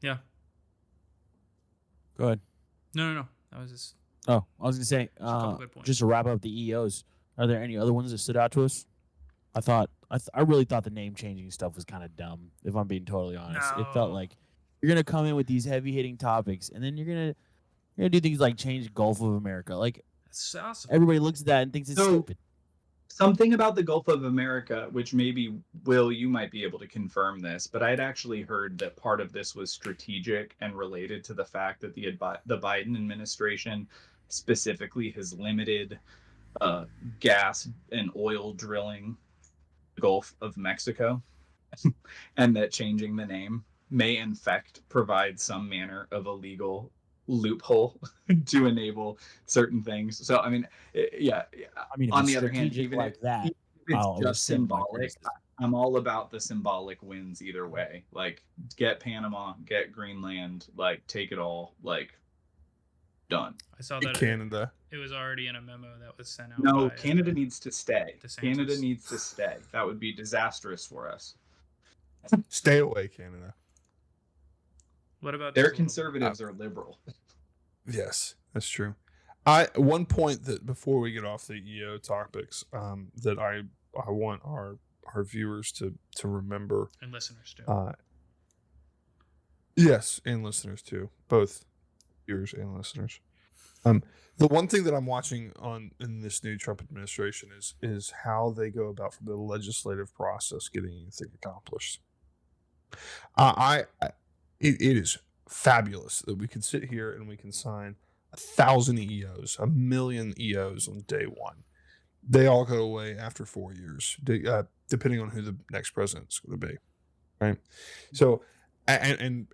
Yeah. Go ahead. No. That was just. Oh, I was gonna say, a couple good points. just to wrap up the EOs. Are there any other ones that stood out to us? I really thought the name changing stuff was kind of dumb. If I'm being totally honest, It felt like you're gonna come in with these heavy hitting topics, and then you're gonna do things like change Gulf of America. Like, That's awesome. everybody looks at that and thinks it's stupid. Something about the Gulf of America, which maybe, Will, you might be able to confirm this, but I'd actually heard that part of this was strategic and related to the fact that the Biden administration specifically has limited uh, gas and oil drilling the Gulf of Mexico, and that changing the name may in fact provide some manner of a legal loophole to enable certain things. So I mean, yeah. I mean, if On it's the other hand, strategic like that, even if it's I'll just rescind my symbolic, criticism. I'm all about the symbolic wins either way. Like, get Panama, get Greenland, like take it all, like done. I saw that Canada. it was already in a memo that was sent out. No, by, Canada needs to stay. DeSantis. Canada needs to stay. That would be disastrous for us. Stay away, Canada. What about Their this little- conservatives are liberal. Yes, that's true. One point that before we get off the EO topics, that I want our viewers to remember, and listeners too? yes, and listeners too, both viewers and listeners. The one thing that I'm watching in this new Trump administration is how they go about from the legislative process getting anything accomplished. It is fabulous that we can sit here and we can sign 1,000 EOs, 1,000,000 EOs on day one. They all go away after 4 years, depending on who the next president's going to be, right? So, and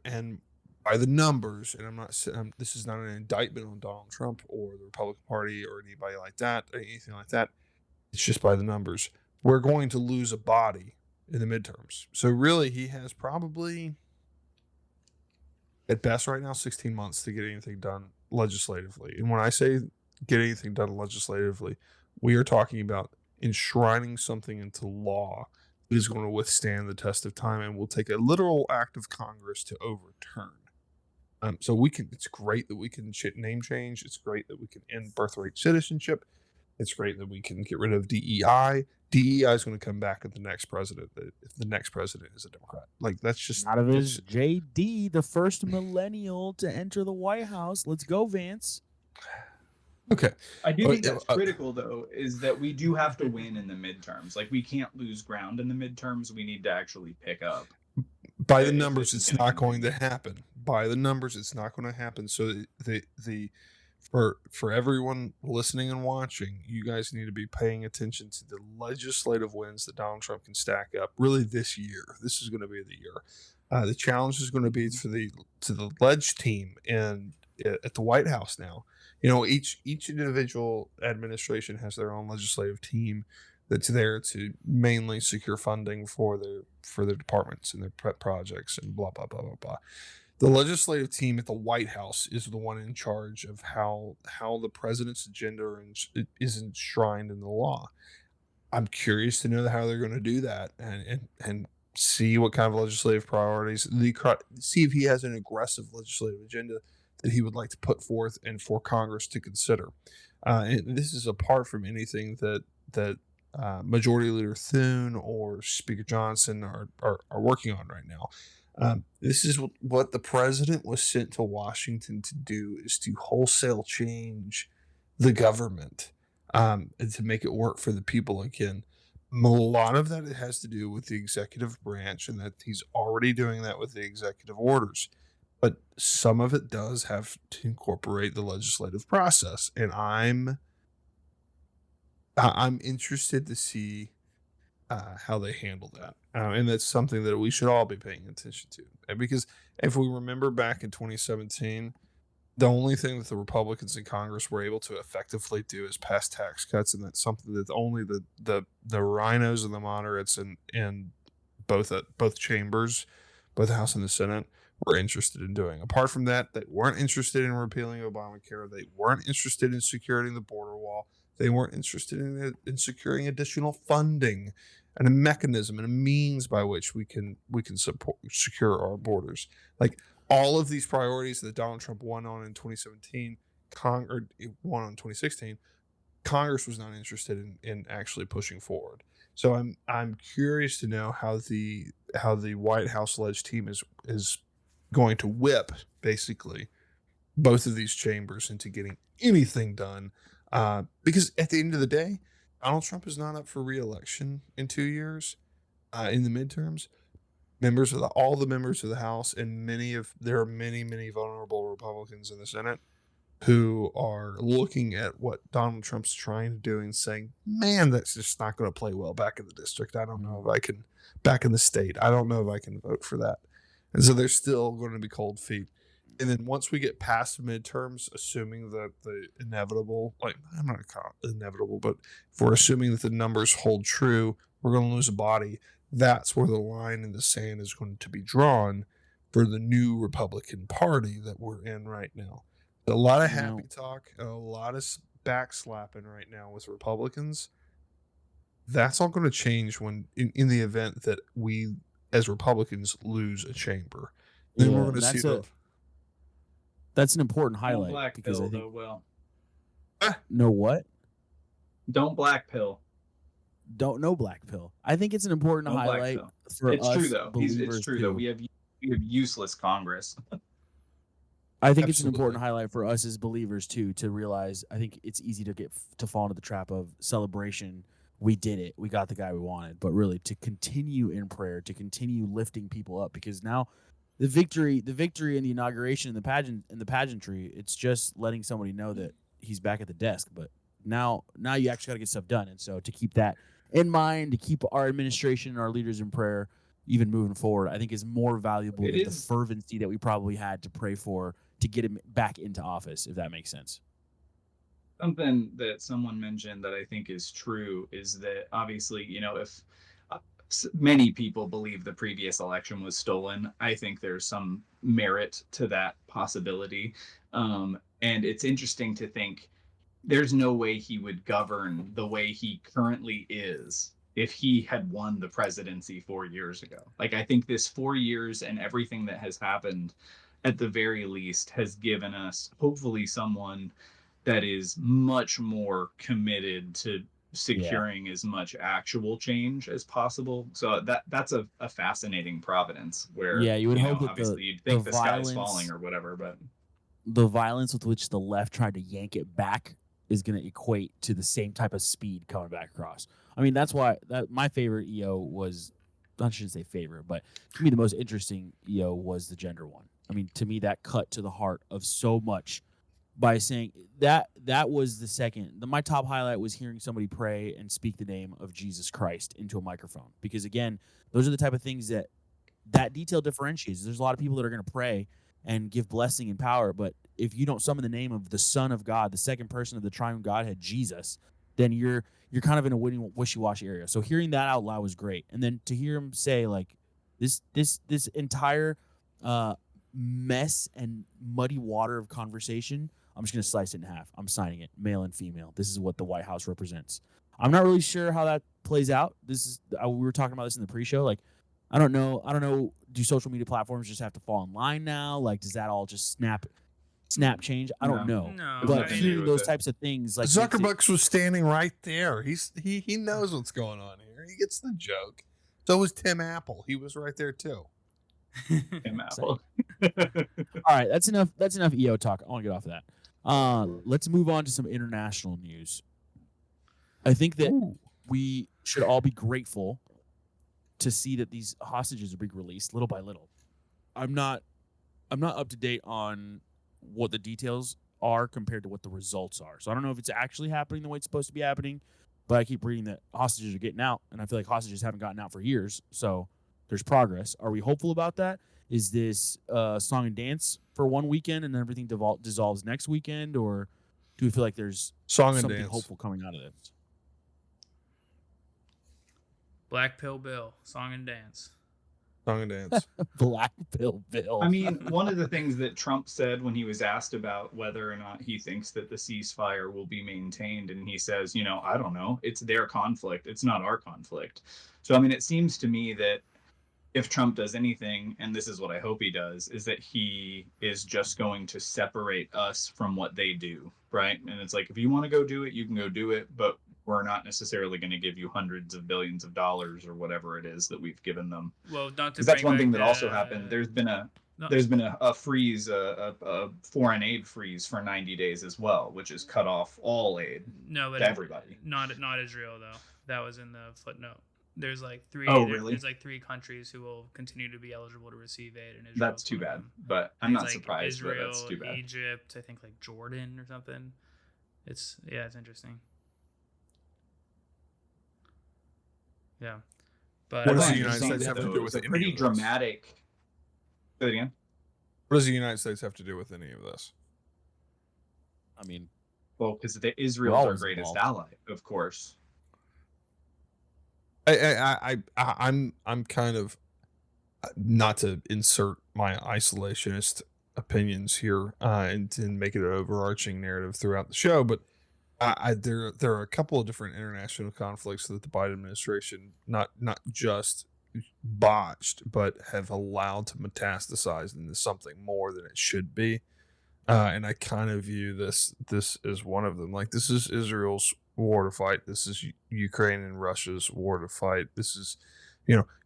by the numbers, and this is not an indictment on Donald Trump or the Republican Party or anybody like that, or anything like that. It's just by the numbers. We're going to lose a body in the midterms. So really, he has probably, at best right now, 16 months to get anything done legislatively. And when I say get anything done legislatively, we are talking about enshrining something into law that is going to withstand the test of time and will take a literal act of Congress to overturn. So it's great that we can name change. It's great that we can end birthright citizenship. It's great that we can get rid of DEI. DEI is going to come back at the next president if the next president is a Democrat. Like, that's just Out of his JD, the first millennial to enter the White House. Let's go, Vance. okay. I do think that's critical, though, is that we do have to win in the midterms. Like, we can't lose ground in the midterms. We need to actually pick up. By the numbers, it's not going to happen. By the numbers, it's not going to happen. So for everyone listening and watching, you guys need to be paying attention to the legislative wins that Donald Trump can stack up. Really, this year, this is going to be the year. The challenge is going to be to the ledge team and at the White House now. You know, each individual administration has their own legislative team that's there to mainly secure funding for their departments and their projects and blah blah blah blah blah. The legislative team at the White House is the one in charge of how the president's agenda is enshrined in the law. I'm curious to know how they're going to do that and see what kind of legislative priorities, see if he has an aggressive legislative agenda that he would like to put forth and for Congress to consider. And this is apart from anything that Majority Leader Thune or Speaker Johnson are working on right now. This is what the president was sent to Washington to do, is to wholesale change the government and to make it work for the people again. A lot of that has to do with the executive branch, and that he's already doing that with the executive orders. But some of it does have to incorporate the legislative process, and I'm interested to see how they handle that. And that's something that we should all be paying attention to. And because if we remember back in 2017, the only thing that the Republicans in Congress were able to effectively do is pass tax cuts, and that's something that only the rhinos and the moderates in both chambers, both the House and the Senate, were interested in doing. Apart from that, they weren't interested in repealing Obamacare. They weren't interested in securing the border wall. They weren't interested in securing additional funding and a mechanism and a means by which we can secure our borders. Like, all of these priorities that Donald Trump won on in 2017, or won on 2016, Congress was not interested in actually pushing forward. So I'm curious to know how the White House ledge team is going to whip basically both of these chambers into getting anything done. Because at the end of the day, Donald Trump is not up for re-election in 2 years in the midterms. All the members of the House, and there are many vulnerable Republicans in the Senate, who are looking at what Donald Trump's trying to do and saying, man, that's just not going to play well back in the district. I don't know if I can, back in the state, I don't know if I can vote for that. And so they're still going to be cold feet. And then once we get past midterms, assuming that the inevitable, like, I'm not going to call it inevitable, but if we're assuming that the numbers hold true, we're going to lose a body. That's where the line in the sand is going to be drawn for the new Republican Party that we're in right now. A lot of happy talk, a lot of backslapping right now with Republicans. That's all going to change when, in the event that we, as Republicans, lose a chamber. Then we're going to see that's an important highlight. Don't black because pill, I think though, Will. No what? Don't black pill. Don't know black pill. I think it's an important highlight for it's us true, though. believers It's true, too. though. We have useless Congress. I think it's an important highlight for us as believers too, to realize. I think it's easy to fall into the trap of celebration. We did it. We got the guy we wanted. But really, to continue in prayer, to continue lifting people up, because now the victory in the inauguration and the pageantry, it's just letting somebody know that he's back at the desk. But now you actually got to get stuff done. And so to keep that in mind, to keep our administration and our leaders in prayer, even moving forward, I think is more valuable than the fervency that we probably had to pray for to get him back into office, if that makes sense. Something that someone mentioned that I think is true is that obviously, if many people believe the previous election was stolen, I think there's some merit to that possibility. And it's interesting to think there's no way he would govern the way he currently is if he had won the presidency 4 years ago. Like, I think this 4 years and everything that has happened, at the very least, has given us hopefully someone that is much more committed to securing as much actual change as possible. So that's a fascinating providence where you would hope that obviously you'd think the sky's falling or whatever, but the violence with which the left tried to yank it back is going to equate to the same type of speed coming back across. I mean, that's why my favorite EO was, I shouldn't say favorite, but to me the most interesting EO was the gender one. I mean, to me that cut to the heart of so much by saying that was the second. My top highlight was hearing somebody pray and speak the name of Jesus Christ into a microphone. Because again, those are the type of things that detail differentiates. There's a lot of people that are going to pray and give blessing and power, but if you don't summon the name of the Son of God, the second person of the triune Godhead, Jesus, then you're kind of in a wishy-washy area. So hearing that out loud was great. And then to hear him say, like, this entire mess and muddy water of conversation, I'm just going to slice it in half. I'm signing it, male and female. This is what the White House represents. I'm not really sure how that plays out. We were talking about this in the pre-show. Like, I don't know. Do social media platforms just have to fall in line now? Like, does that all just snap change? I don't know. No, but hearing those types of things, like Zuckerberg was standing right there. He knows what's going on here. He gets the joke. So was Tim Apple. He was right there too. Tim Apple. All right, that's enough EO talk. I want to get off of that. Let's move on to some international news. I think that we should all be grateful to see that these hostages are being released little by little. I'm not up to date on what the details are compared to what the results are. So I don't know if it's actually happening the way it's supposed to be happening, but I keep reading that hostages are getting out, and I feel like hostages haven't gotten out for years. So there's progress. Are we hopeful about that? Is this song and dance for one weekend and then everything dissolves next weekend, or do we feel like there's something hopeful coming out of this? Black Pill Bill, song and dance. Song and dance. Black Pill Bill. I mean, one of the things that Trump said when he was asked about whether or not he thinks that the ceasefire will be maintained, and he says, I don't know. It's their conflict. It's not our conflict. So, I mean, it seems to me that if Trump does anything, and this is what I hope he does, is that he is just going to separate us from what they do, right? And it's like, if you want to go do it, you can go do it, but we're not necessarily going to give you hundreds of billions of dollars or whatever it is that we've given them. Well, not to that's one thing that also happened. There's been a freeze, a foreign aid freeze for 90 days as well, which has cut off all aid to everybody. Not Israel though. That was in the footnote. There's like three. Oh, really? There's like 3 countries who will continue to be eligible to receive aid, and Israel. That's too bad, but I'm not surprised. Israel, but that's too bad. Egypt, I think like Jordan or something. It's interesting. Yeah, but What does Well, the United interesting States that have to though, do it with was a any pretty of this? dramatic. Say it again. What does the United States have to do with any of this? I mean, Well, because Israel's our always greatest involved. ally, of course. I'm kind of, not to insert my isolationist opinions here, and make it an overarching narrative throughout the show, but there are a couple of different international conflicts that the Biden administration not just botched, but have allowed to metastasize into something more than it should be. And I kind of view this as one of them. Like, this is Israel's war to fight. This is Ukraine and Russia's war to fight. This is,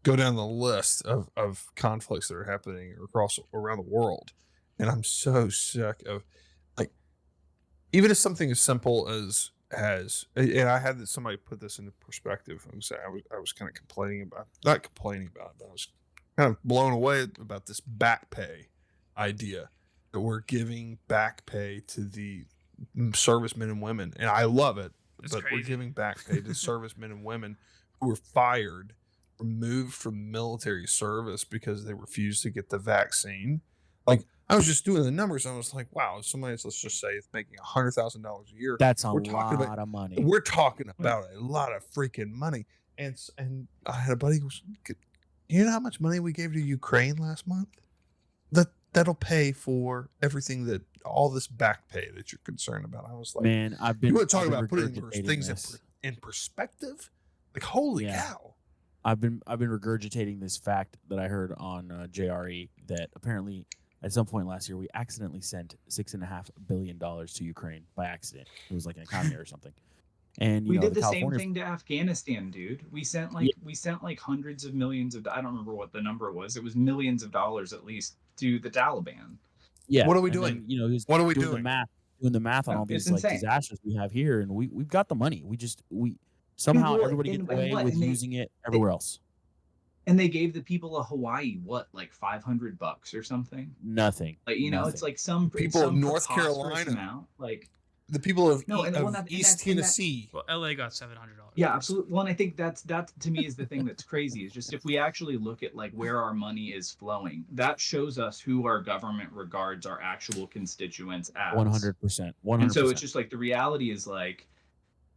go down the list of conflicts that are happening around the world. And I'm so sick of, like, even if something as simple as and I had somebody put this into perspective. I was kind of not complaining about it, but I was kind of blown away about this back pay idea, that we're giving back pay to the servicemen and women, and I love it. It's but crazy. We're giving back pay to servicemen and women who were fired, removed from military service because they refused to get the vaccine. Like, I was just doing the numbers, and I was like, wow, somebody's, let's just say, it's making $100,000 a year. that's a We're talking lot about- of money. We're talking about a lot of freaking money. And I had a buddy who was, you know how much money we gave to Ukraine last month? That'll pay for everything, that all this back pay that you're concerned about. I was like, Man, I've been. you want to talk I've been about putting regurgitating things this. in perspective? Like, holy Yeah. cow. I've been regurgitating this fact that I heard on JRE, that apparently at some point last year we accidentally sent $6.5 billion to Ukraine by accident. It was like an account or something. And We did the the same California thing to Afghanistan, dude. We sent like hundreds of millions of. I don't remember what the number was. It was millions of dollars at least to the Taliban. Yeah. What are we and doing? Then, he's What are we doing doing? doing the math on No, all these it's like insane. disasters we have here, and we've got the money. We somehow Well, everybody and gets away what? with And they- using it everywhere else. And they gave the people of Hawaii what, like $500 or something. Nothing. Like, it's Nothing. like some People of some North preposterous Carolina. amount. Like, The people of, No, and- well, that- and East that's- and that- Tennessee. Well, LA got $700. yeah, absolutely. Well, and I think that to me is the thing that's crazy, is just if we actually look at like where our money is flowing, that shows us who our government regards our actual constituents as. 100%. 100%. And so it's just like the reality is like,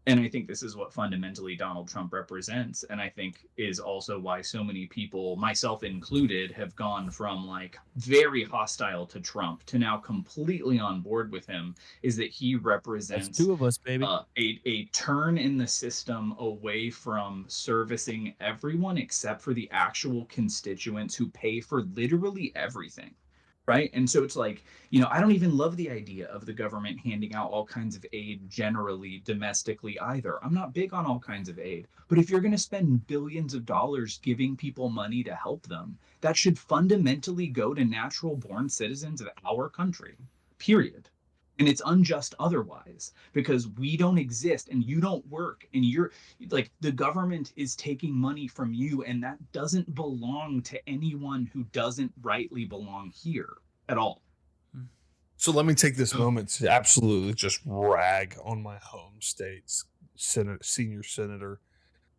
and I think this is what fundamentally Donald Trump represents, and I think is also why so many people, myself included, have gone from like very hostile to Trump to now completely on board with him, is that he That's represents two of us, baby. a turn in the system away from servicing everyone except for the actual constituents who pay for literally everything. Right. And so it's like, I don't even love the idea of the government handing out all kinds of aid generally domestically either. I'm not big on all kinds of aid. But if you're going to spend billions of dollars giving people money to help them, that should fundamentally go to natural born citizens of our country, period. And it's unjust otherwise, because we don't exist and you don't work, and you're like, the government is taking money from you, and that doesn't belong to anyone who doesn't rightly belong here at all. So let me take this moment to absolutely just rag on my home state's senior senator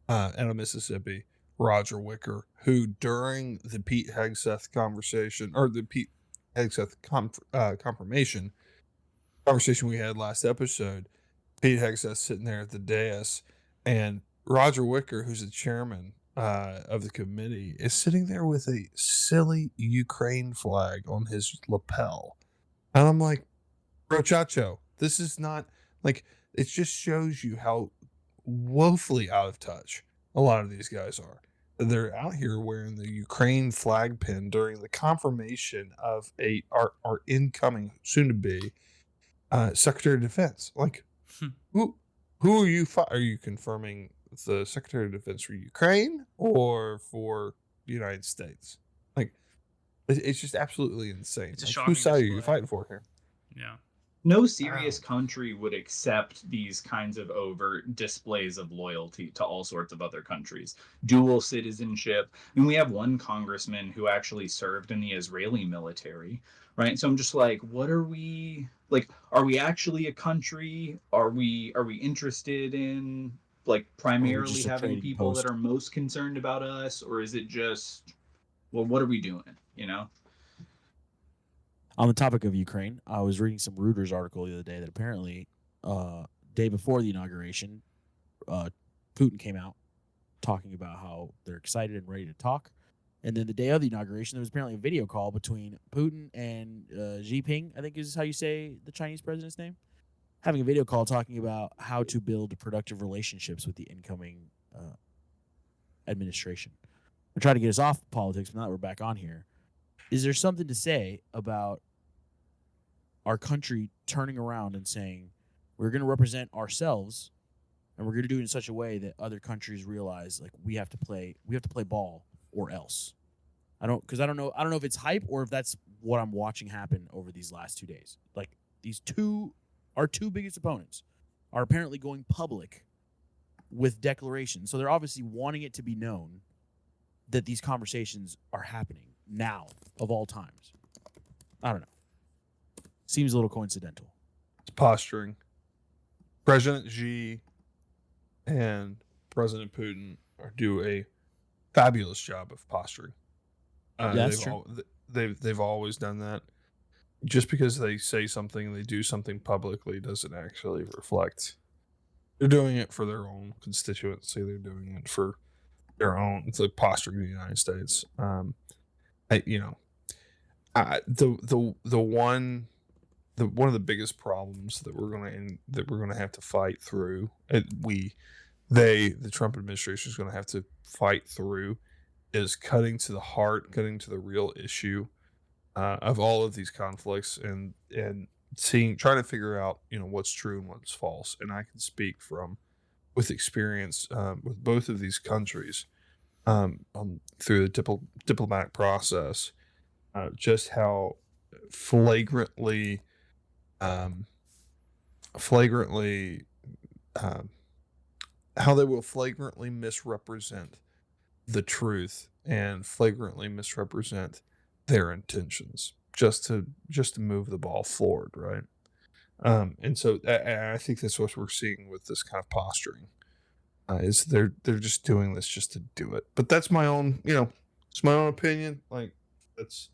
out of Mississippi, Roger Wicker, who during the Pete Hegseth conversation, or the Pete Hegseth confirmation conversation we had last episode, Pete Hegseth sitting there at the dais, and Roger Wicker, who's the chairman of the committee, is sitting there with a silly Ukraine flag on his lapel. And I'm like, bro, Chacho, this is not, like, it just shows you how woefully out of touch a lot of these guys are. They're out here wearing the Ukraine flag pin during the confirmation of our incoming, soon to be, Secretary of Defense. Like, who are you? Are you confirming the Secretary of Defense for Ukraine or for the United States? Like, it's just absolutely insane. It's a Like, shocking whose side are you display. fighting for here? Yeah. No serious country would accept these kinds of overt displays of loyalty to all sorts of other countries. Dual citizenship. I mean, we have one congressman who actually served in the Israeli military, right? So I'm just like, what are we like? Are we actually a country? Are we interested in like Or are we primarily just a having trading people that post? are most concerned about us, or is it just, well, what are we doing? You know? On the topic of Ukraine, I was reading some Reuters article the other day that apparently, day before the inauguration, uh, Putin came out talking about how they're excited and ready to talk. And then the day of the inauguration, there was apparently a video call between Putin and Xi Jinping, I think is how you say the Chinese president's name, having a video call talking about how to build productive relationships with the incoming administration. I try to get us off politics, but now that we're back on here, is there something to say about our country turning around and saying we're going to represent ourselves and we're going to do it in such a way that other countries realize like we have to play ball or else. I don't know if it's hype or if that's what I'm watching happen over these last 2 days. Like our two biggest opponents are apparently going public with declarations. So they're obviously wanting it to be known that these conversations are happening now of all times. I don't know. Seems a little coincidental. It's posturing. President Xi and President Putin do a fabulous job of posturing. That's true. They've always done that. Just because they say something, they do something publicly, doesn't actually reflect. They're doing it for their own constituency. They're doing it for their own. It's like posturing the United States. One of the biggest problems that we're gonna have to fight through. The Trump administration is going to have to fight through is cutting to the heart, cutting to the real issue of all of these conflicts, and trying to figure out what's true and what's false. And I can speak with experience with both of these countries through the diplomatic process, just how flagrantly um, flagrantly how they will flagrantly misrepresent the truth and flagrantly misrepresent their intentions just to move the ball forward, right? And so I think that's what we're seeing with this kind of posturing. Is they're just doing this just to do it. But that's my own, it's my own opinion. Like it's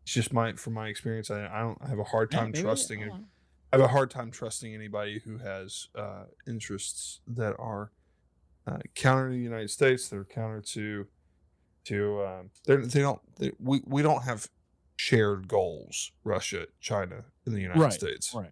just from my experience. I have a hard time trusting it. I have a hard time trusting anybody who has interests that are counter to the United States, that are counter to we don't have shared goals, Russia, China, and the United States. Right.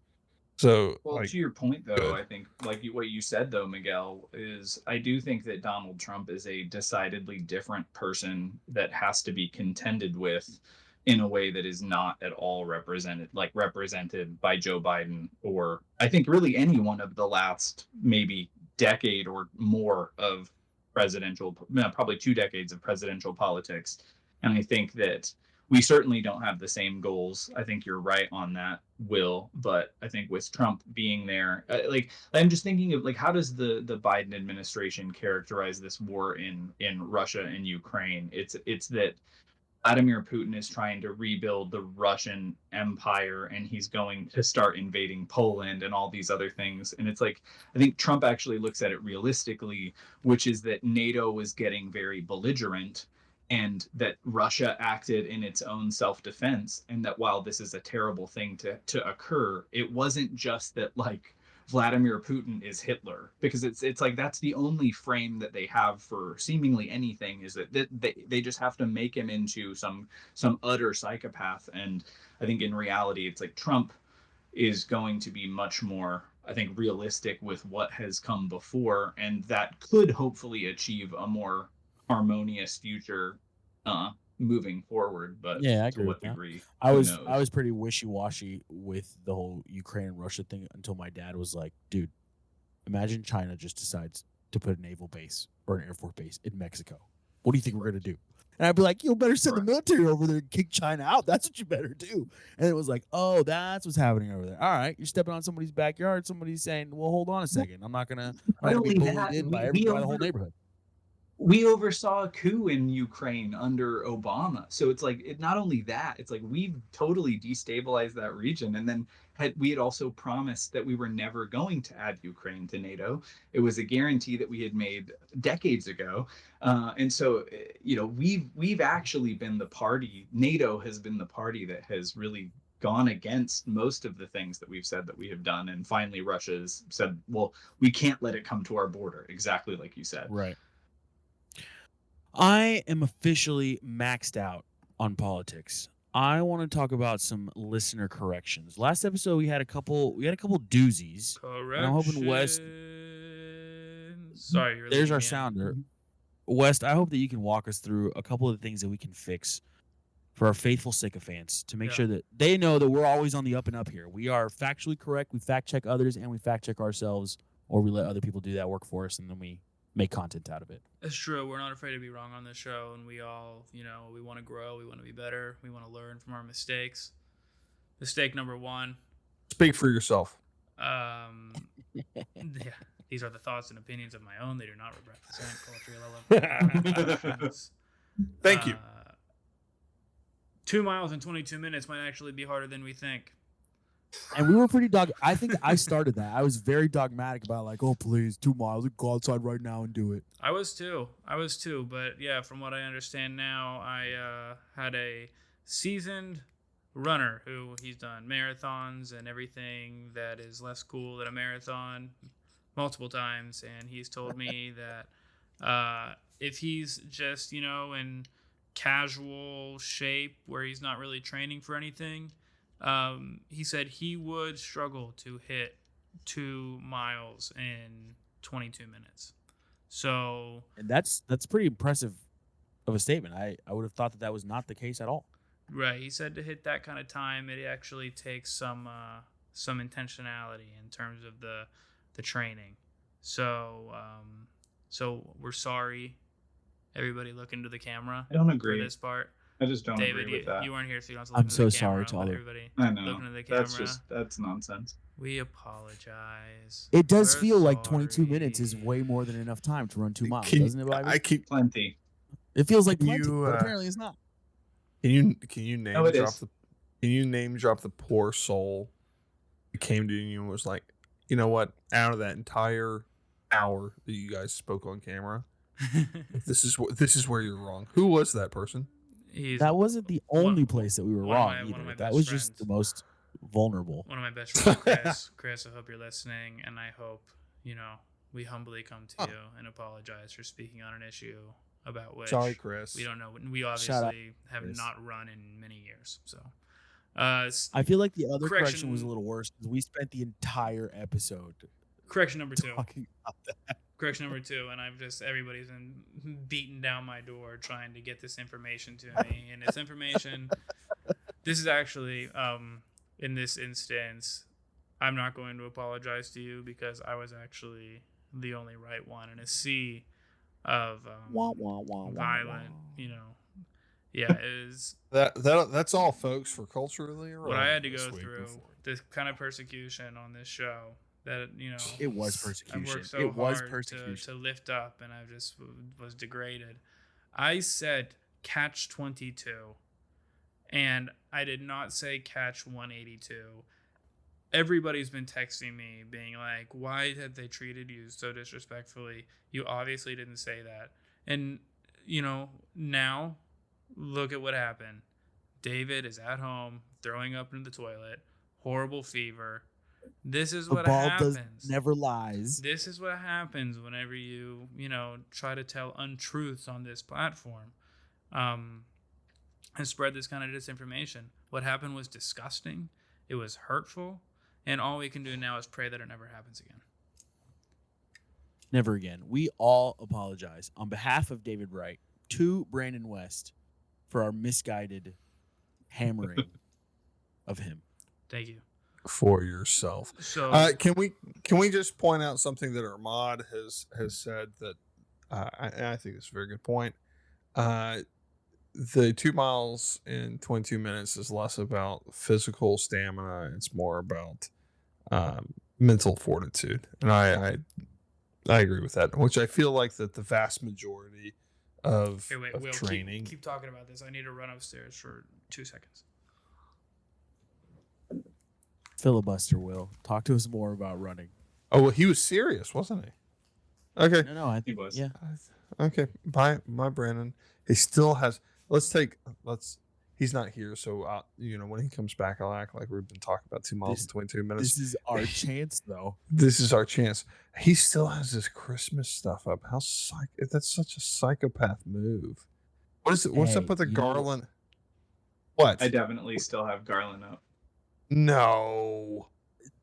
So, Well, to your point, though, I think what you said, though, Miguel, is I do think that Donald Trump is a decidedly different person that has to be contended with in a way that is not at all represented by Joe Biden, or I think really any one of the last maybe decade or more of probably 2 decades of presidential politics. And I think that we certainly don't have the same goals. I think you're right on that, Will. But I think with Trump being there, I'm just thinking of how does the Biden administration characterize this war in Russia and Ukraine? It's that Vladimir Putin is trying to rebuild the Russian empire, and he's going to start invading Poland and all these other things. And it's like, I think Trump actually looks at it realistically, which is that NATO was getting very belligerent and that Russia acted in its own self-defense. And that while this is a terrible thing to occur, it wasn't just that Vladimir Putin is Hitler, because it's like that's the only frame that they have for seemingly anything, is that they just have to make him into some utter psychopath. And I think in reality it's like Trump is going to be much more, I think, realistic with what has come before, and that could hopefully achieve a more harmonious future moving forward. But Yeah, I to agree with what that. degree, I who was knows? pretty wishy washy with the whole Ukraine and Russia thing until my dad was like, "Dude, imagine China just decides to put a naval base or an air force base in Mexico. What do you think we're gonna do?" And I'd be like, you better send the Right. military over there and kick China out. That's what you better do. And it was like, oh, that's what's happening over there. All right, you're stepping on somebody's backyard. Somebody's saying, well, hold on a second. I'm not gonna Not be only bullied that, in by we by the whole neighborhood. we oversaw a coup in Ukraine under Obama. So it's like not only that, it's like we've totally destabilized that region. And then we had also promised that we were never going to add Ukraine to NATO. It was a guarantee that we had made decades ago. And so, we've actually been the party. NATO has been the party that has really gone against most of the things that we've said that we have done. And finally, Russia's said, well, we can't let it come to our border, exactly like you said. Right. I am officially maxed out on politics. I want to talk about some listener corrections. Last episode we had a couple doozies. Correction. I'm hoping West. Sorry, you're There's leaving our me sounder. West, I hope that you can walk us through a couple of the things that we can fix for our faithful sycophants to make Yeah. sure that they know that we're always on the up and up here. We are factually correct. We fact check others and we fact check ourselves, or we let other people do that work for us, and then we make content out of it. It's true. We're not afraid to be wrong on this show, and we all, we want to grow. We want to be better. We want to learn from our mistakes. Mistake number 1. Speak for yourself. Yeah, these are the thoughts and opinions of my own. They do not represent cultural. Thank you. 2 miles in 22 minutes might actually be harder than we think. And we were pretty I think I started that. I was very dogmatic about like, oh, please, 2 miles. Go outside right now and do it. I was too. But yeah, from what I understand now, I had a seasoned runner who he's done marathons and everything that is less cool than a marathon multiple times. And he's told me that if he's just, in casual shape where he's not really training for anything, he said he would struggle to hit 2 miles in 22 minutes. So, And that's pretty impressive of a statement. I would have thought that was not the case at all. right, he said to hit that kind of time, it actually takes some intentionality in terms of the training. So, so we're sorry, everybody. Look into the camera. I don't for agree. this part. I just don't David, agree with that. you weren't here, so you don't have to I'm look so into the camera. sorry to all but the- everybody. I know. Looking into the camera. That's nonsense. We apologize. It does We're feel like 22 minutes is sorry. way more than enough time to run 2 miles, Can- doesn't it, Bobby? I keep. Plenty. It feels like Can plenty, you, but apparently it's not. Can you name Oh, it drop is. the? Can you name drop the poor soul who came to you and was like, you know what? Out of that entire hour that you guys spoke on camera, this is where you're wrong. Who was that person? He's That wasn't the only place that we were one of wrong my- one of either. my That best was just friends. the most vulnerable. one of my best friends, Chris. Chris, I hope you're listening, and I hope we humbly come to you and apologize for speaking on an issue about which Sorry, Chris. we don't know. We Shout out, obviously have Chris. not run in many years. So, I feel like the other correction was a Correction. little worse because we spent the entire episode correction number 2. talking about that. Correction number 2, and everybody's been beating down my door trying to get this information to me, and it's information. This is actually, in this instance, I'm not going to apologize to you because I was actually the only right one in a sea of Wah, wah, wah, wah, violent, wah. Yeah, it is That's all, folks, for culturally what I had to this go week through. before. This kind of persecution on this show that It was I persecution. worked so It was hard persecution. to lift up, and I just was degraded. I said catch 22, and I did not say catch 182. Everybody's been texting me being like, why have they treated you so disrespectfully? You obviously didn't say that. And, now look at what happened. David is at home throwing up into the toilet, horrible fever. This is The what ball happens. never lies. This is what happens whenever you try to tell untruths on this platform, and spread this kind of disinformation. What happened was disgusting. It was hurtful, and all we can do now is pray that it never happens again. Never again. We all apologize on behalf of David Wright to Brandon West for our misguided hammering of him. Thank you. For yourself. So Can we just point out something that Armad has said that I think it's a very good point. the 2 miles in 22 minutes is less about physical stamina. It's more about mental fortitude, and I agree with that. Which I feel like that the vast majority of Wait, of Will, training. keep talking about this. I need to run upstairs for 2 seconds. Filibuster, Will. Talk to us more about running. Oh, well, he was serious, wasn't he? Okay. No, I He think was. yeah. Okay. Bye, Brandon. He still has. Let's. He's not here, so when he comes back, I'll act like we've been talking about 2 miles This- and 22 minutes. This is our chance, though. This is our chance. He still has this Christmas stuff up. That's such a psychopath move. What is it? What's up Hey, with the you know- garland? What? I definitely still have Garland up. No.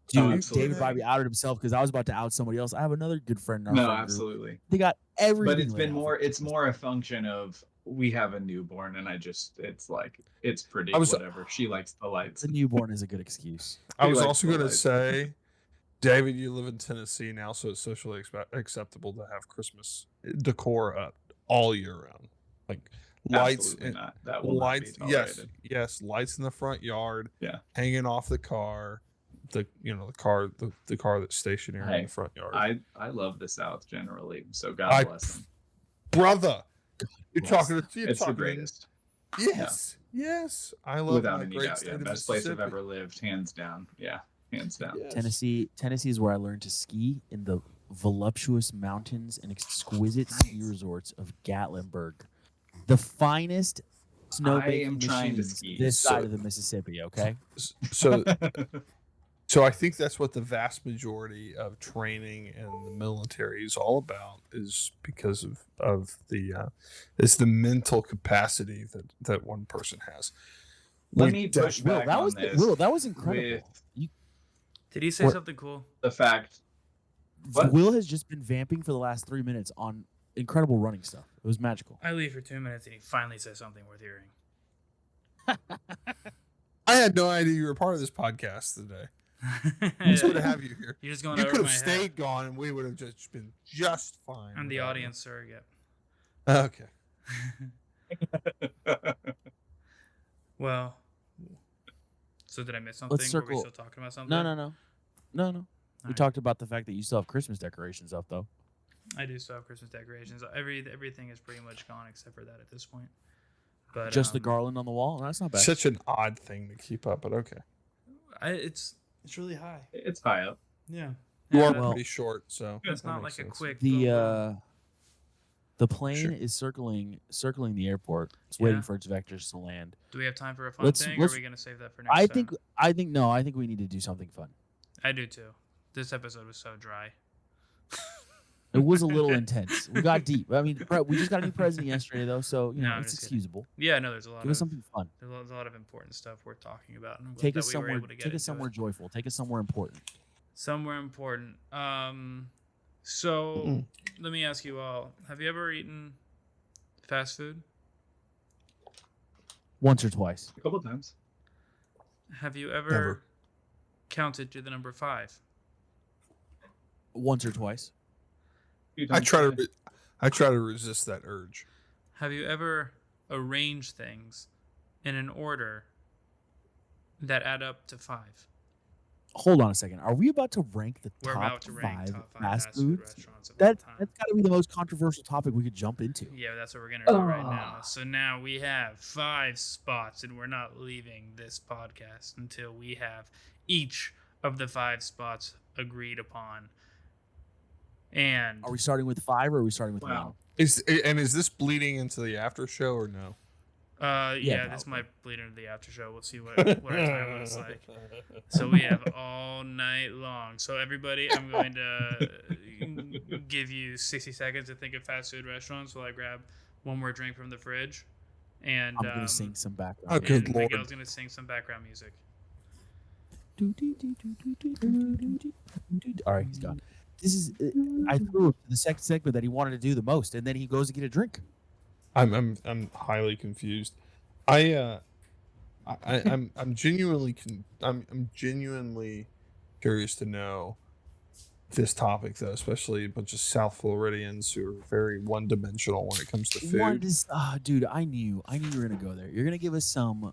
Dude, absolutely. David Bibee outed himself because I was about to out somebody else. I have another good friend in our No, friend group. absolutely. They got everything. But it's laid been out more. for It's Christmas. more a function of we have a newborn, and it's like it's pretty. I was- Whatever. She likes the lights. The newborn is a good excuse. I He was likes also the going to lights. say, David, you live in Tennessee now, so it's socially acceptable to have Christmas decor up all year round, like lights Absolutely and not. That will lights. not be Yes, tolerated. lights in the front yard. Yeah. Hanging off the car, the car that's stationary in Hey, the front yard. I love the South generally, so God I- bless them. Brother, you're bless. talking. You're It's the talking. greatest, Yes. I love without my any great doubt. state Yeah, of best place I've Mississippi. ever lived, hands down. Yeah, hands down. Yes. Tennessee is where I learned to ski in the voluptuous mountains and exquisite ski resorts of Gatlinburg, the finest I snowmaking am trying to machines ski. this So- side of the Mississippi. Okay, So So I think that's what the vast majority of training in the military is all about, is because of the it's the mental capacity that one person has. Let We me de- push Will, back that on was this Will, that was incredible. with Did he say What- something cool? the fact. What? Will has just been vamping for the last 3 minutes on incredible running stuff. It was magical. I leave for 2 minutes and he finally says something worth hearing. I had no idea you were part of this podcast today. It's good to have you here. You're just going You over could my have head. stayed gone, and we would have just been just fine. I'm the without you. audience surrogate. Okay. Well, so did I miss something? Were we circle- still talking about something? No. We Alright. talked about the fact that you still have Christmas decorations up, though. I do still have Christmas decorations. Everything is pretty much gone except for that at this point. But Just the garland on the wall. That's not bad. Such an odd thing to keep up, but okay. It's really high. It's high up. Yeah. You Yeah, are that- well, pretty short, so it's that not makes like a sense. quick. the boom, boom. plane Sure. is circling the airport. It's waiting Yeah. for its vectors to land. Do we have time for a fun let's- thing, or are let's- we gonna save that for next I time? think we need to do something fun. I do too. This episode was so dry. It was a little intense. We got deep. I mean, we just got a new president yesterday, though, so No, I'm it's just kidding. excusable. Yeah, no, there's a lot Give us of something fun. there's a lot of important stuff worth talking about. And I'm glad Take that us we somewhere. were able to get Take us into somewhere it. joyful. Take us somewhere important. Somewhere important. So let me ask you all: have you ever eaten fast food? Once or twice. A couple times. Have you ever Never. counted to the number 5? Once or twice. Few I times, try yeah. to I try to resist that urge. Have you ever arranged things in an order that add up to 5? Hold on a second. Are we about to rank the We're top about to rank 5 top 5 fast fast food foods? restaurants of all That's time. got to be the most controversial topic we could jump into. Yeah, that's what we're gonna do right now. Ah. So now we have 5 spots, and we're not leaving this podcast until we have each of the 5 spots agreed upon. And Are we starting with 5 or are we starting with Wow. 1? Is this bleeding into the after show or no? yeah, this probably. might bleed into the after show. We'll see what our time looks like. So we have all night long. So everybody, I'm going to give you 60 seconds to think of fast food restaurants while I grab one more drink from the fridge. And I'm going to sing some background. Oh, good and lord. Miguel's going to sing some background music. All right, he's gone. This is I threw the second segment that he wanted to do the most, and then he goes to get a drink. I'm highly confused. I'm genuinely I'm genuinely curious to know this topic though, especially a bunch of South Floridians who are very one-dimensional when it comes to food. Dude, I knew you were gonna go there. You're gonna give us some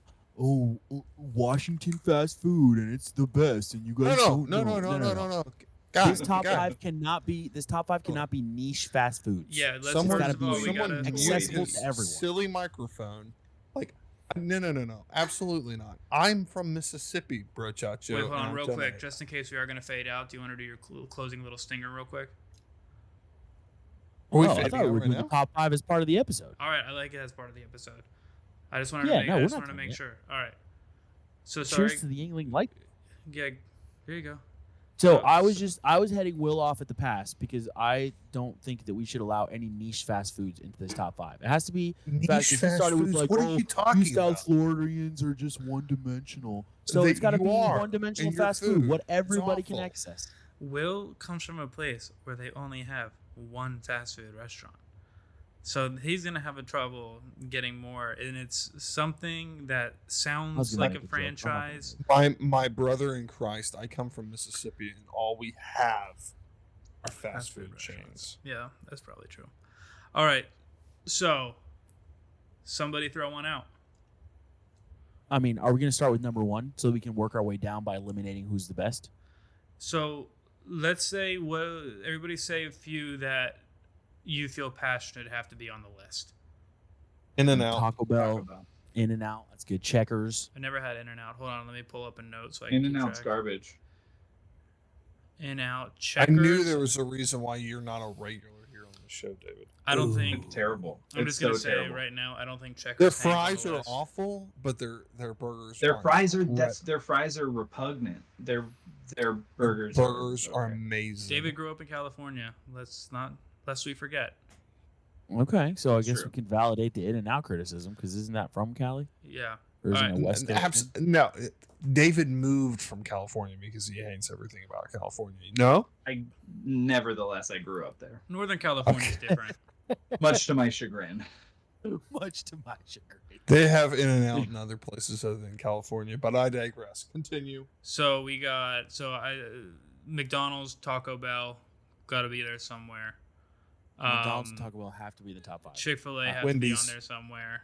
Washington fast food and it's the best, and you guys don't know. No. God, This top God. five cannot be. This top five cannot be niche fast foods. Yeah, let's Someone, first of all, we someone gotta mute accessible his to everyone. silly microphone. Like, no, absolutely not. I'm from Mississippi, bro, chacho. wait, hold on, and real I'm quick, telling just in case we are gonna fade out. Do you want to do your closing little stinger real quick? you. Are we Oh, I fading thought we out were right doing now? the top five as part of the episode. All right, I like it as part of the episode. I just wanted Yeah, to make, no, I we're just not wanted to doing make it. sure. All right. So sorry. Cheers to the Yingling Light. Yeah, here you go. So I was heading Will off at the pass because I don't think that we should allow any niche fast foods into this top five. It has to be Niche fast. If you fast started with foods? like, What are you talking you South about? Floridians are just one dimensional. So They- it's got to you be are one dimensional in your fast food, food. what It's everybody can awful. access. Will comes from a place where they only have one fast food restaurant. So he's going to have a trouble getting more. And it's something that sounds gonna like make a a joke. I'm not gonna franchise. My brother in Christ, I come from Mississippi, and all we have are fast food chains. Yeah, that's probably true. All right. So somebody throw one out. I mean, are we going to start with number one so we can work our way down by eliminating who's the best? So let's say, everybody say a few that you feel passionate have to be on the list. In and out. Taco Bell, In and Out. That's good. Checkers. I never had In-N-Out. Hold on, let me pull up a note so I can In and keep out's track. garbage. In-Out, I Checkers. knew there was a reason why you're not a regular here on the show, David. I don't Ooh. think. It's terrible. I'm It's just gonna so say terrible. right now, I don't think Checkers. Their hangs on fries the are list. awful, but their burgers. Their aren't. fries are Right. their fries are repugnant. Their burgers. Burgers are okay. amazing. David grew up in California. Lest we forget. Okay, so I That's guess true. we can validate the In and Out criticism because isn't that from Cali? Yeah. Or is it Alright. a West Coast thing? No, David moved from California because he hates everything about California. No, Nevertheless, I grew up there, Northern California is different. much to my chagrin. Much to my chagrin. they have In and Out in other places other than California, but I digress. Continue. So we got McDonald's, Taco Bell, got to be there somewhere. McDonald's and Taco Bell have to be in the top five. Chick-fil-A has to be on Wendy's. there somewhere.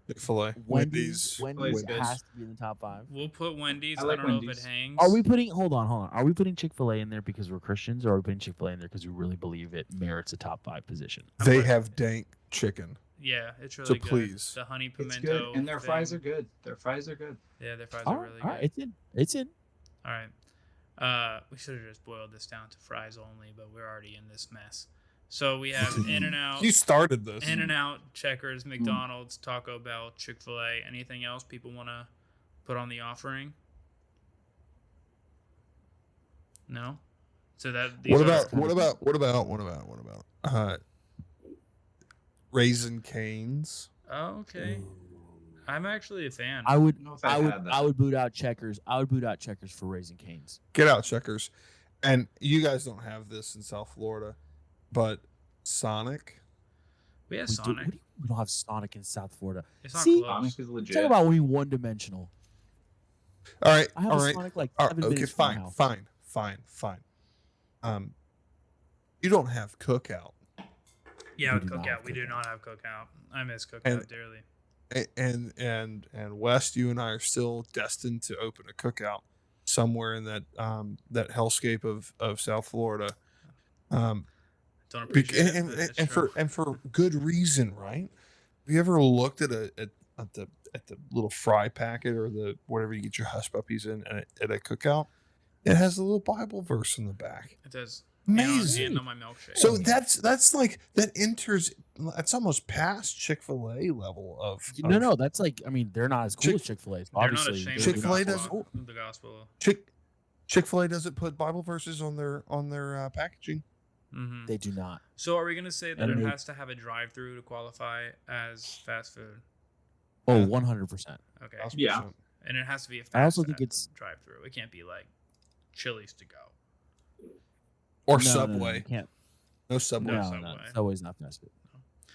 Chick-fil-A, Wendy's Wendy's good. has to be in the top five. We'll put Wendy's. I I, like don't know if Wendy's. it hangs. Are we putting? Hold on. Are we putting Chick-fil-A in there because we're Christians, or are we putting Chick-fil-A in there because we really believe it merits a top five position? They have dank chicken. Yeah, it's really So good. please. The honey It's pimento. good, and their fries thing. are good. Their fries are good. Yeah, their fries All are right, really all right, good. it's in. It's in. All right. We should have just boiled this down to fries only, but we're already in this mess. So we have In-N-Out, You started this. In-N-Out, Checkers, McDonald's, Taco Bell, Chick-fil-A. Anything else people want to put on the offering? No. So that these What are- about Raisin Canes? Oh, okay. I'm actually a fan. I would. I don't know if I I've would. had that. I would boot out Checkers. I would boot out Checkers for Raising Cane's. Get out, Checkers. And you guys don't have this in South Florida, but Sonic. we have We, Sonic. we don't have Sonic in South Florida. It's not See? close. Sonic is legit. Talk about being one dimensional. All right, I have all a right. Sonic like All 7 right, okay, minutes from my fine, house. fine. You don't have Cookout, Yeah, We do not Cookout. have We do Cookout. not have Cookout. I miss Cookout And- dearly. and West, you and I are still destined to open a Cookout somewhere in that that hellscape of South Florida. Don't Bec- appreciate and, it. and, but and it's for true. and for good reason, right? Have you ever looked at the little fry packet or the whatever you get your hush puppies in at a Cookout? It has a little Bible verse in the back. It does. Amazing. And on my milkshake. So that's like that enters. That's almost past Chick-fil-A level of No. That's like. I mean, they're not as cool Chick- as Chick-fil-A. they're not Obviously, ashamed Chick-fil-A of the does- gospel. The gospel. Chick-fil-A doesn't put Bible verses on their packaging. Mm-hmm. They do not. So are we gonna say that And it they- has to have a drive-through to qualify as fast food? Oh, Yeah. 100%. Okay, 1000%. Yeah. and it has to be a fast I also think it's- drive-through. It can't be like Chili's to go. Or No, Subway. you can't. No Subway. No No, Subway. Subway's not fast food.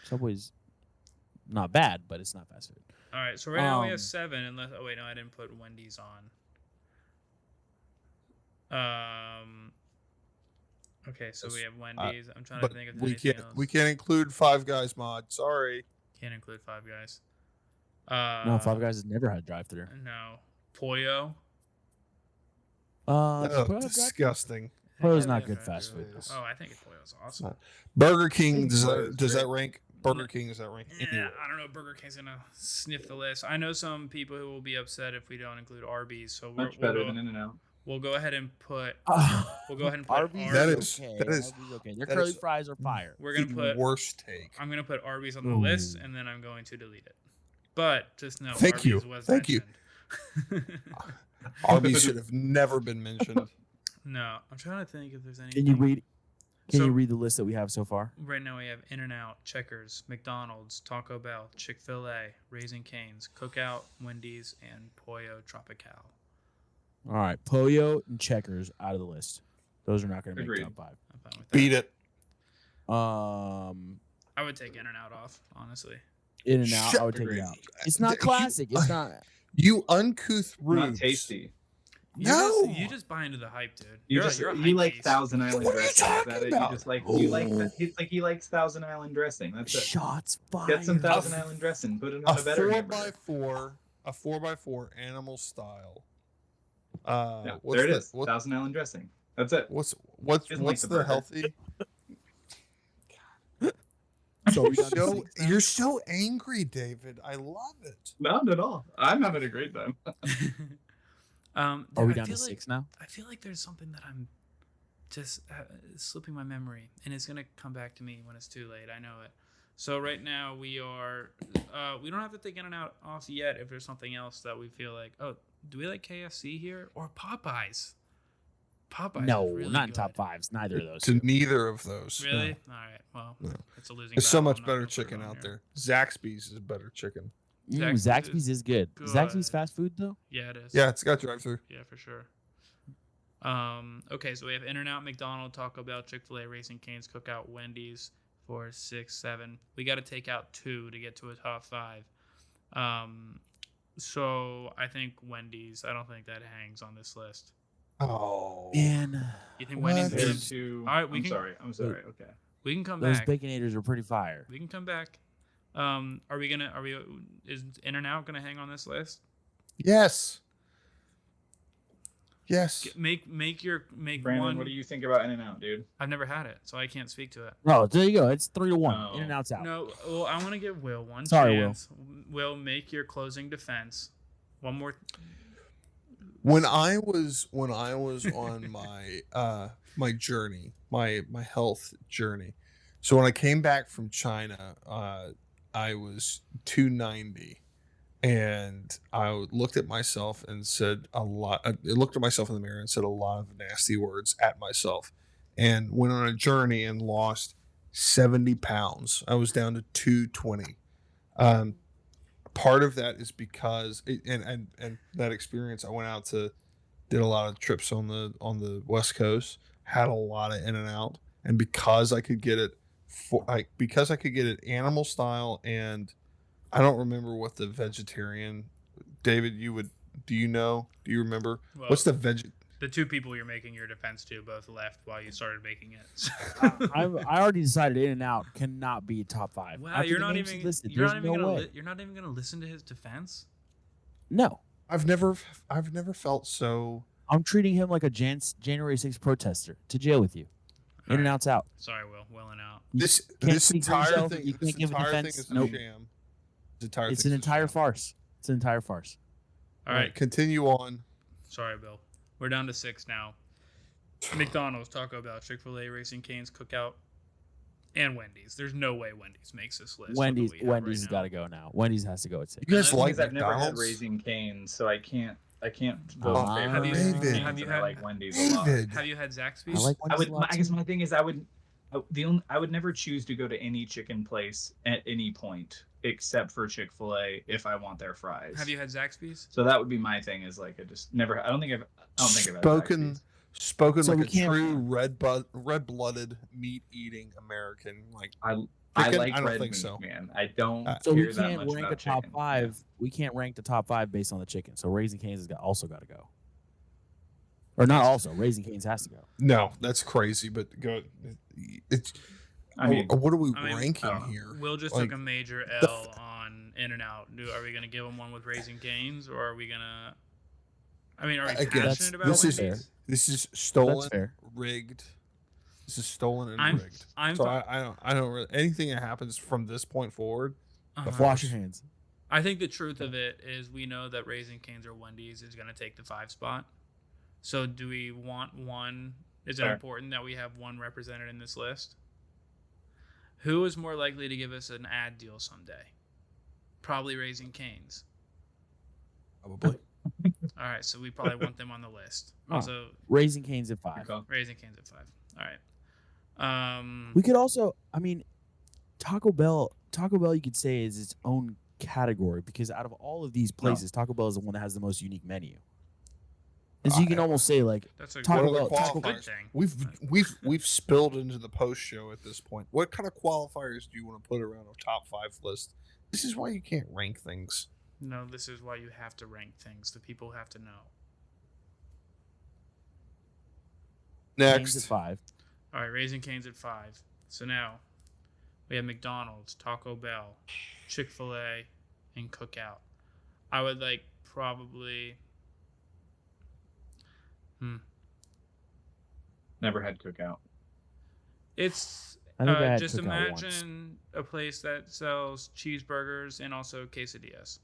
Subway's not bad, but it's not fast food. All right, so right now we Um, have 7. Unless wait, no, I didn't put Wendy's on. Okay, so we have Wendy's. I'm trying to But think if there's we anything can't else. we can't include Five Guys mod. Sorry. Can't include Five Guys. No, Five Guys has never had drive-through. No. Pollo. Does Oh, Pollo have drive-thru? disgusing. Pollo's Yeah, not we have good drive-thru. fast food. Oh, I think Pollo's awesome. Burger King does Pollo's that great. rank? Burger King does that rank Yeah, anywhere? I don't know. Burger King's gonna sniff the list. I know some people who will be upset if we don't include Arby's. So Much better than In-N-Out. we'll go ahead and put. Ah, We'll go ahead and put Arby's. That Arby's. is- okay. that is- Arby's okay. Their that curly is- fries are fire. We're gonna The put. worst take. I'm gonna put Arby's on the Ooh. list, and then I'm going to delete it. But just know, Thank Arby's you. was Thank you. mentioned. Arby's should have never been mentioned. No, I'm trying to think if there's anything. Can you read? Can So- you read the list that we have so far? Right now we have In-N-Out, Checkers, McDonald's, Taco Bell, Chick-fil-A, Raising Cane's, Cookout, Wendy's, and Pollo Tropical. All right, Pollo and Checkers out of the list. Those are not going to make Agreed. top 5. I'm fine with that. Beat it. I would take In-N-Out off, honestly. In and out, Shut- I would take it Agreed. out. It's not You- classic. It's not. You uncouth Not rubes. tasty. No! You just buy into the hype, dude. You You're, just you're a you hype like beast. Thousand Island What are you dressing. Is that talking it? You about? just like you like Oh. it's like he likes Thousand Island dressing. That's it. Shots fired. Get some Thousand Island dressing. Put it on a better hamburger. 4x4 animal style. Yeah, What's there it the- is. what- Thousand Island dressing. That's it. What's Doesn't like what's the the burger. healthy? So we got So you're so angry, David. I love it. Not at all. I'm having a great time. Are dude, we I down to feel 6 now? I feel like there's something that I'm just slipping my memory, and it's gonna come back to me when it's too late. I know it. So right now we are. We don't have to take In-N-Out off yet. If there's something else that we feel like, oh, do we like KFC here or Popeyes? Popeyes. No, is really not in good. top 5s. Neither of those. To two. neither of those. Really? No. All right. Well, No. it's a losing. There's so battle. much I'm not better gonna put it chicken on out here. there. Zaxby's is better chicken. Zaxby's is good. Good. Zaxby's fast food though. Yeah, it is. Yeah, it's got drive-through. Yeah, for sure. Okay, so we have In-N-Out, McDonald's, Taco Bell, Chick-fil-A, Raising Cane's, Cookout, Wendy's, 4, 6, 7. We got to take out 2 to get to a top 5. So I think Wendy's. I don't think that hangs on this list. Oh. Man, You think What? Wendy's? There's Good? two. All right, we I'm can- sorry. I'm sorry. Okay. We can come those back. baconators are pretty fire. We can come back. Is In-N-Out gonna hang on this list? Yes. Yes. Make Brandon, one. what do you think about In-N-Out, dude? I've never had it, so I can't speak to it. Oh, there you go. It's 3-1. Oh. In and out's out. No, well, I want to give Will one Sorry, Will. chance. Will, make your closing defense. One more. When I was on my journey, my health journey. So when I came back from China, I was 290, and I looked at myself and said a lot. I looked at myself in the mirror and said a lot of nasty words at myself, and went on a journey and lost 70 pounds. I was down to 220. Part of that is because and that experience, I went out did a lot of trips on the West Coast, had a lot of In-N-Out, and because I could get it animal style, and I don't remember what the vegetarian. David, do you remember Well, what's the the two people you're making your defense to both left while you started making it. I already decided In and Out cannot be top 5. Wow, After you're the not names even. listed, You're there's not even no gonna. way. You're not even gonna listen to his defense. No, I've never felt so. I'm treating him like a January 6th protester. To jail with you. In and Out's out. Sorry, Will. Will and out. This can't this speak for entire yourself, thing. you This can't give a entire thing defense. is a Nope. sham. It's an entire farce. It's an entire farce. All right. Continue on. Sorry, Bill. We're down to 6 now. McDonald's, Taco Bell, Chick-fil-A, Raising Cane's, Cookout, and Wendy's. There's no way Wendy's makes this list. Wendy's has got to go now. Wendy's has to go at 6. You guys The thing like is, I've never had McDonald's? Raising Cane's, so I can't vote Ah, in favor Have of you- Raising David. Cane's, have you and I had- like Wendy's a lot. David. Have you had Zaxby's? I like I Wendy's would. a lot I guess too. my thing is, I would never choose to go to any chicken place at any point except for Chick-fil-A if I want their fries. Have you had Zaxby's? So that would be my thing. Is like I just never. I don't think I've had Spoken Zaxby's. So like we a can't- true red-blooded meat-eating American. Like I Chicken? like I don't red think meat, so. man. I don't. So we care that can't much rank about a top chicken. 5. We can't rank the top 5 based on the chicken. So Raising Cane's has got also got to go. Or not also. Raising Cane's has to go. No, that's crazy. But go. It's. I mean, what are we I mean, ranking I don't know. here? Will just Like, took a major L on In-N-Out. Are we gonna give him one with Raising Cane's, or are we gonna? I mean, are we Again, passionate about this is Wendy's? This is stolen, fair. rigged. This is stolen and I'm- rigged. I'm so fi- I don't really anything that happens from this point forward. Uh-huh. Wash your hands. I think the truth of it is we know that Raising Cane's or Wendy's is going to take the 5 spot. So do we want one? Is it Fair. important that we have one represented in this list? Who is more likely to give us an ad deal someday? Probably Raising Cane's. Probably. All right, so we probably want them on the list. Oh. Also, Raising Cane's at 5. Good call. Raising Cane's at 5. All right. We could also, I mean, Taco Bell, you could say is its own category because out of all of these places, Taco Bell is the one that has the most unique menu. And so you can almost say like That's a Taco What are the Bell- Taco good qualifiers? thing. We've spilled into the post show at this point. What kind of qualifiers do you want to put around a top 5 list? This is why you can't rank things. No, this is why you have to rank things. The people have to know. Cane's at Next, 5. All right, Raising Cane's at 5. So now we have McDonald's, Taco Bell, Chick-fil-A, and Cookout. I would like probably. Never had Cookout. It's I think I had just Cookout once. imagine a place that sells cheeseburgers and also quesadillas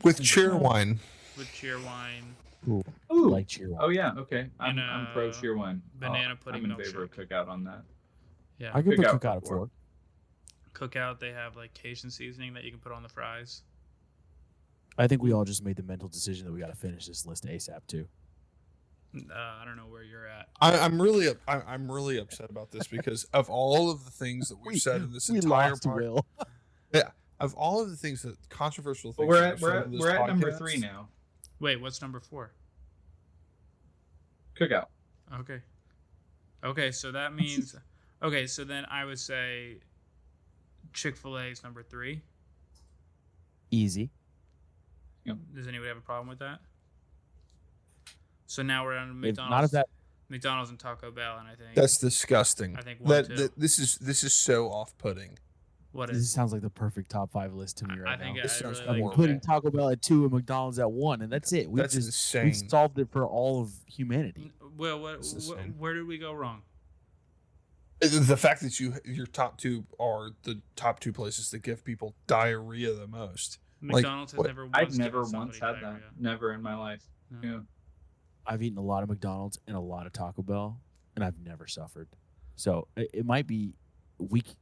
with cheer wine. with cheer wine, Ooh, Ooh. like cheer Oh yeah, okay. I'm And, pro cheer one. banana pudding I'm in favor of milkshake. Cookout on that. Yeah. I could put Cookout Cookout at before. 4. Cookout, they have like Cajun seasoning that you can put on the fries. I think we all just made the mental decision that we got to finish this list ASAP too. I don't know where you're at. I'm really upset about this because of all of the things that we've said in this entire lost part, Will. of all of the things that controversial But things. we're that at we've we're said at, in this we're at number podcast, 3 now. Wait, what's number 4? Cookout. Okay. Okay, so that means okay, so then I would say Chick-fil-A is number 3. Easy. Does anybody have a problem with that? So now we're on If McDonald's. not if that McDonald's and Taco Bell, and I think That's disgusting. I think 1, 2. This is so off-putting. What this is? sounds like the perfect top 5 list to me I right think now. This I sounds really I mean, like horrible. putting Taco Bell at 2 and McDonald's at 1, and that's it. That's we've insane. solved it for all of humanity. Well, This is insane. where did we go wrong? The fact that your top 2 are the top 2 places that give people diarrhea the most. Like, McDonald's has what- never. I've Once never given once somebody had diarrhea. that. Never in my life. No. Yeah. I've eaten a lot of McDonald's and a lot of Taco Bell, and I've never suffered. So it might be weakness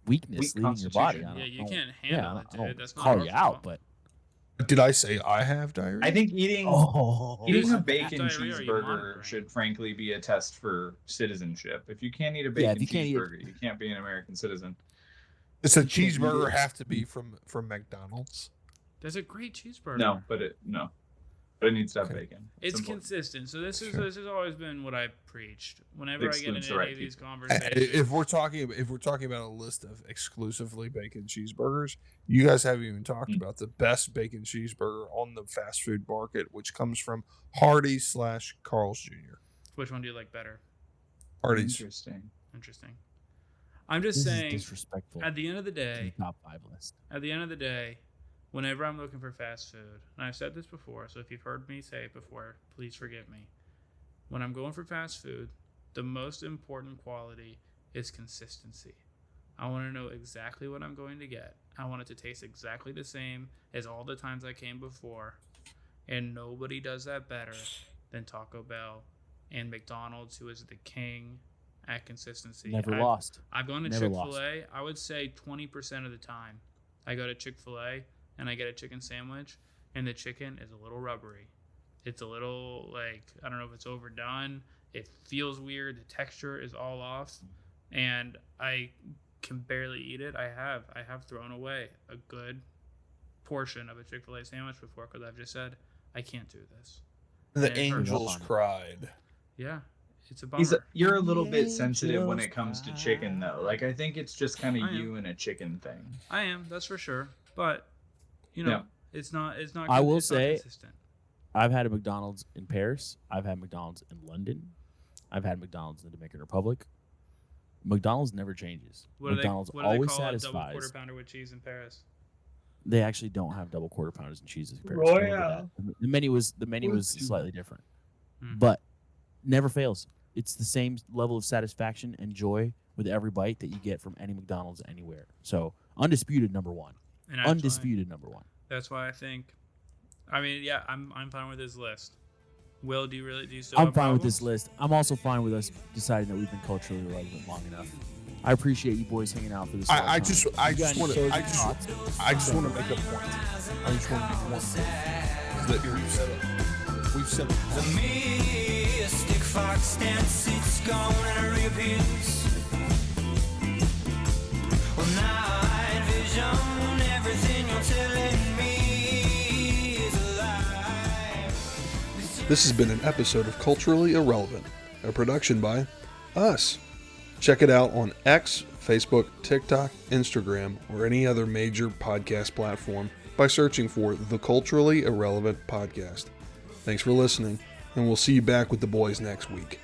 Weak leaving your body. constitution. I Yeah, don't- you I don't- can't yeah, handle I it, don't dude. That's not call our you fault. out, but Did I say I have diarrhea? I think eating oh, eating a Whose bacon diarrhea are you cheeseburger monitoring? should frankly be a test for citizenship. If you can't eat a Yeah, bacon if you can't eat- cheeseburger, you can't be an American citizen. Does a you can't eat cheeseburger it. have to be from McDonald's? There's a great cheeseburger. No, but it needs to have Okay. bacon. It's Simple. consistent. So this Sure. has always been what I've preached. Whenever I get Excludes into the any right of these people. conversations, If we're talking about a list of exclusively bacon cheeseburgers, you guys haven't even talked about the best bacon cheeseburger on the fast food market, which comes from Hardee's / Carl's Jr. which one do you like better? Hardee's. Interesting. Interesting. I'm this just is saying. disrespectful At the end of the to the day, top 5 list. whenever I'm looking for fast food, and I've said this before, so if you've heard me say it before, please forgive me. When I'm going for fast food, the most important quality is consistency. I want to know exactly what I'm going to get. I want it to taste exactly the same as all the times I came before. And nobody does that better than Taco Bell and McDonald's, who is the king at consistency. Never I've- lost. I've gone to Never Chick-fil-A. I would say 20% of the time I go to Chick-fil-A and I get a chicken sandwich, and the chicken is a little rubbery. It's a little, like, I don't know if it's overdone. It feels weird. The texture is all off, and I can barely eat it. I have thrown away a good portion of a Chick-fil-A sandwich before because I've just said, I can't do this. The And angels hurt. cried. Yeah, it's a bummer. You're a little bit The sensitive when it angels comes to chicken, though. cry. Like, I think it's just kind I of am. you and a chicken thing. I am, that's for sure. But, you know, Yeah. it's not I will it's not say- consistent. I've had a McDonald's in Paris. I've had McDonald's in London. I've had McDonald's in the Dominican Republic. McDonald's never changes. McDonald's what do always they call a double satisfies. quarter pounder with cheese in Paris? They actually don't have double quarter pounders and cheeses in Paris. Oh, Remember yeah. that. The menu was slightly different, Hmm. but never fails. It's the same level of satisfaction and joy with every bite that you get from any McDonald's anywhere. So undisputed number one. And that's Undisputed number one. That's why I think. I mean, yeah, I'm fine with this list. Will, do you still? I'm have fine with problems? this list. I'm also fine with us deciding that we've been culturally relevant long enough. I appreciate you boys hanging out for this. I long just time. I You got just any want to closing I just thoughts? I just want to make a point. I just want to make one point. That we've said it. The mystic fox dance, it's gone and reappears. Well, night vision, everything you're telling me is a lie. This has been an episode of Culturally Irrelevant, a production by us. Check it out on X, Facebook, TikTok, Instagram, or any other major podcast platform by searching for the Culturally Irrelevant Podcast. Thanks for listening, and we'll see you back with the boys next week.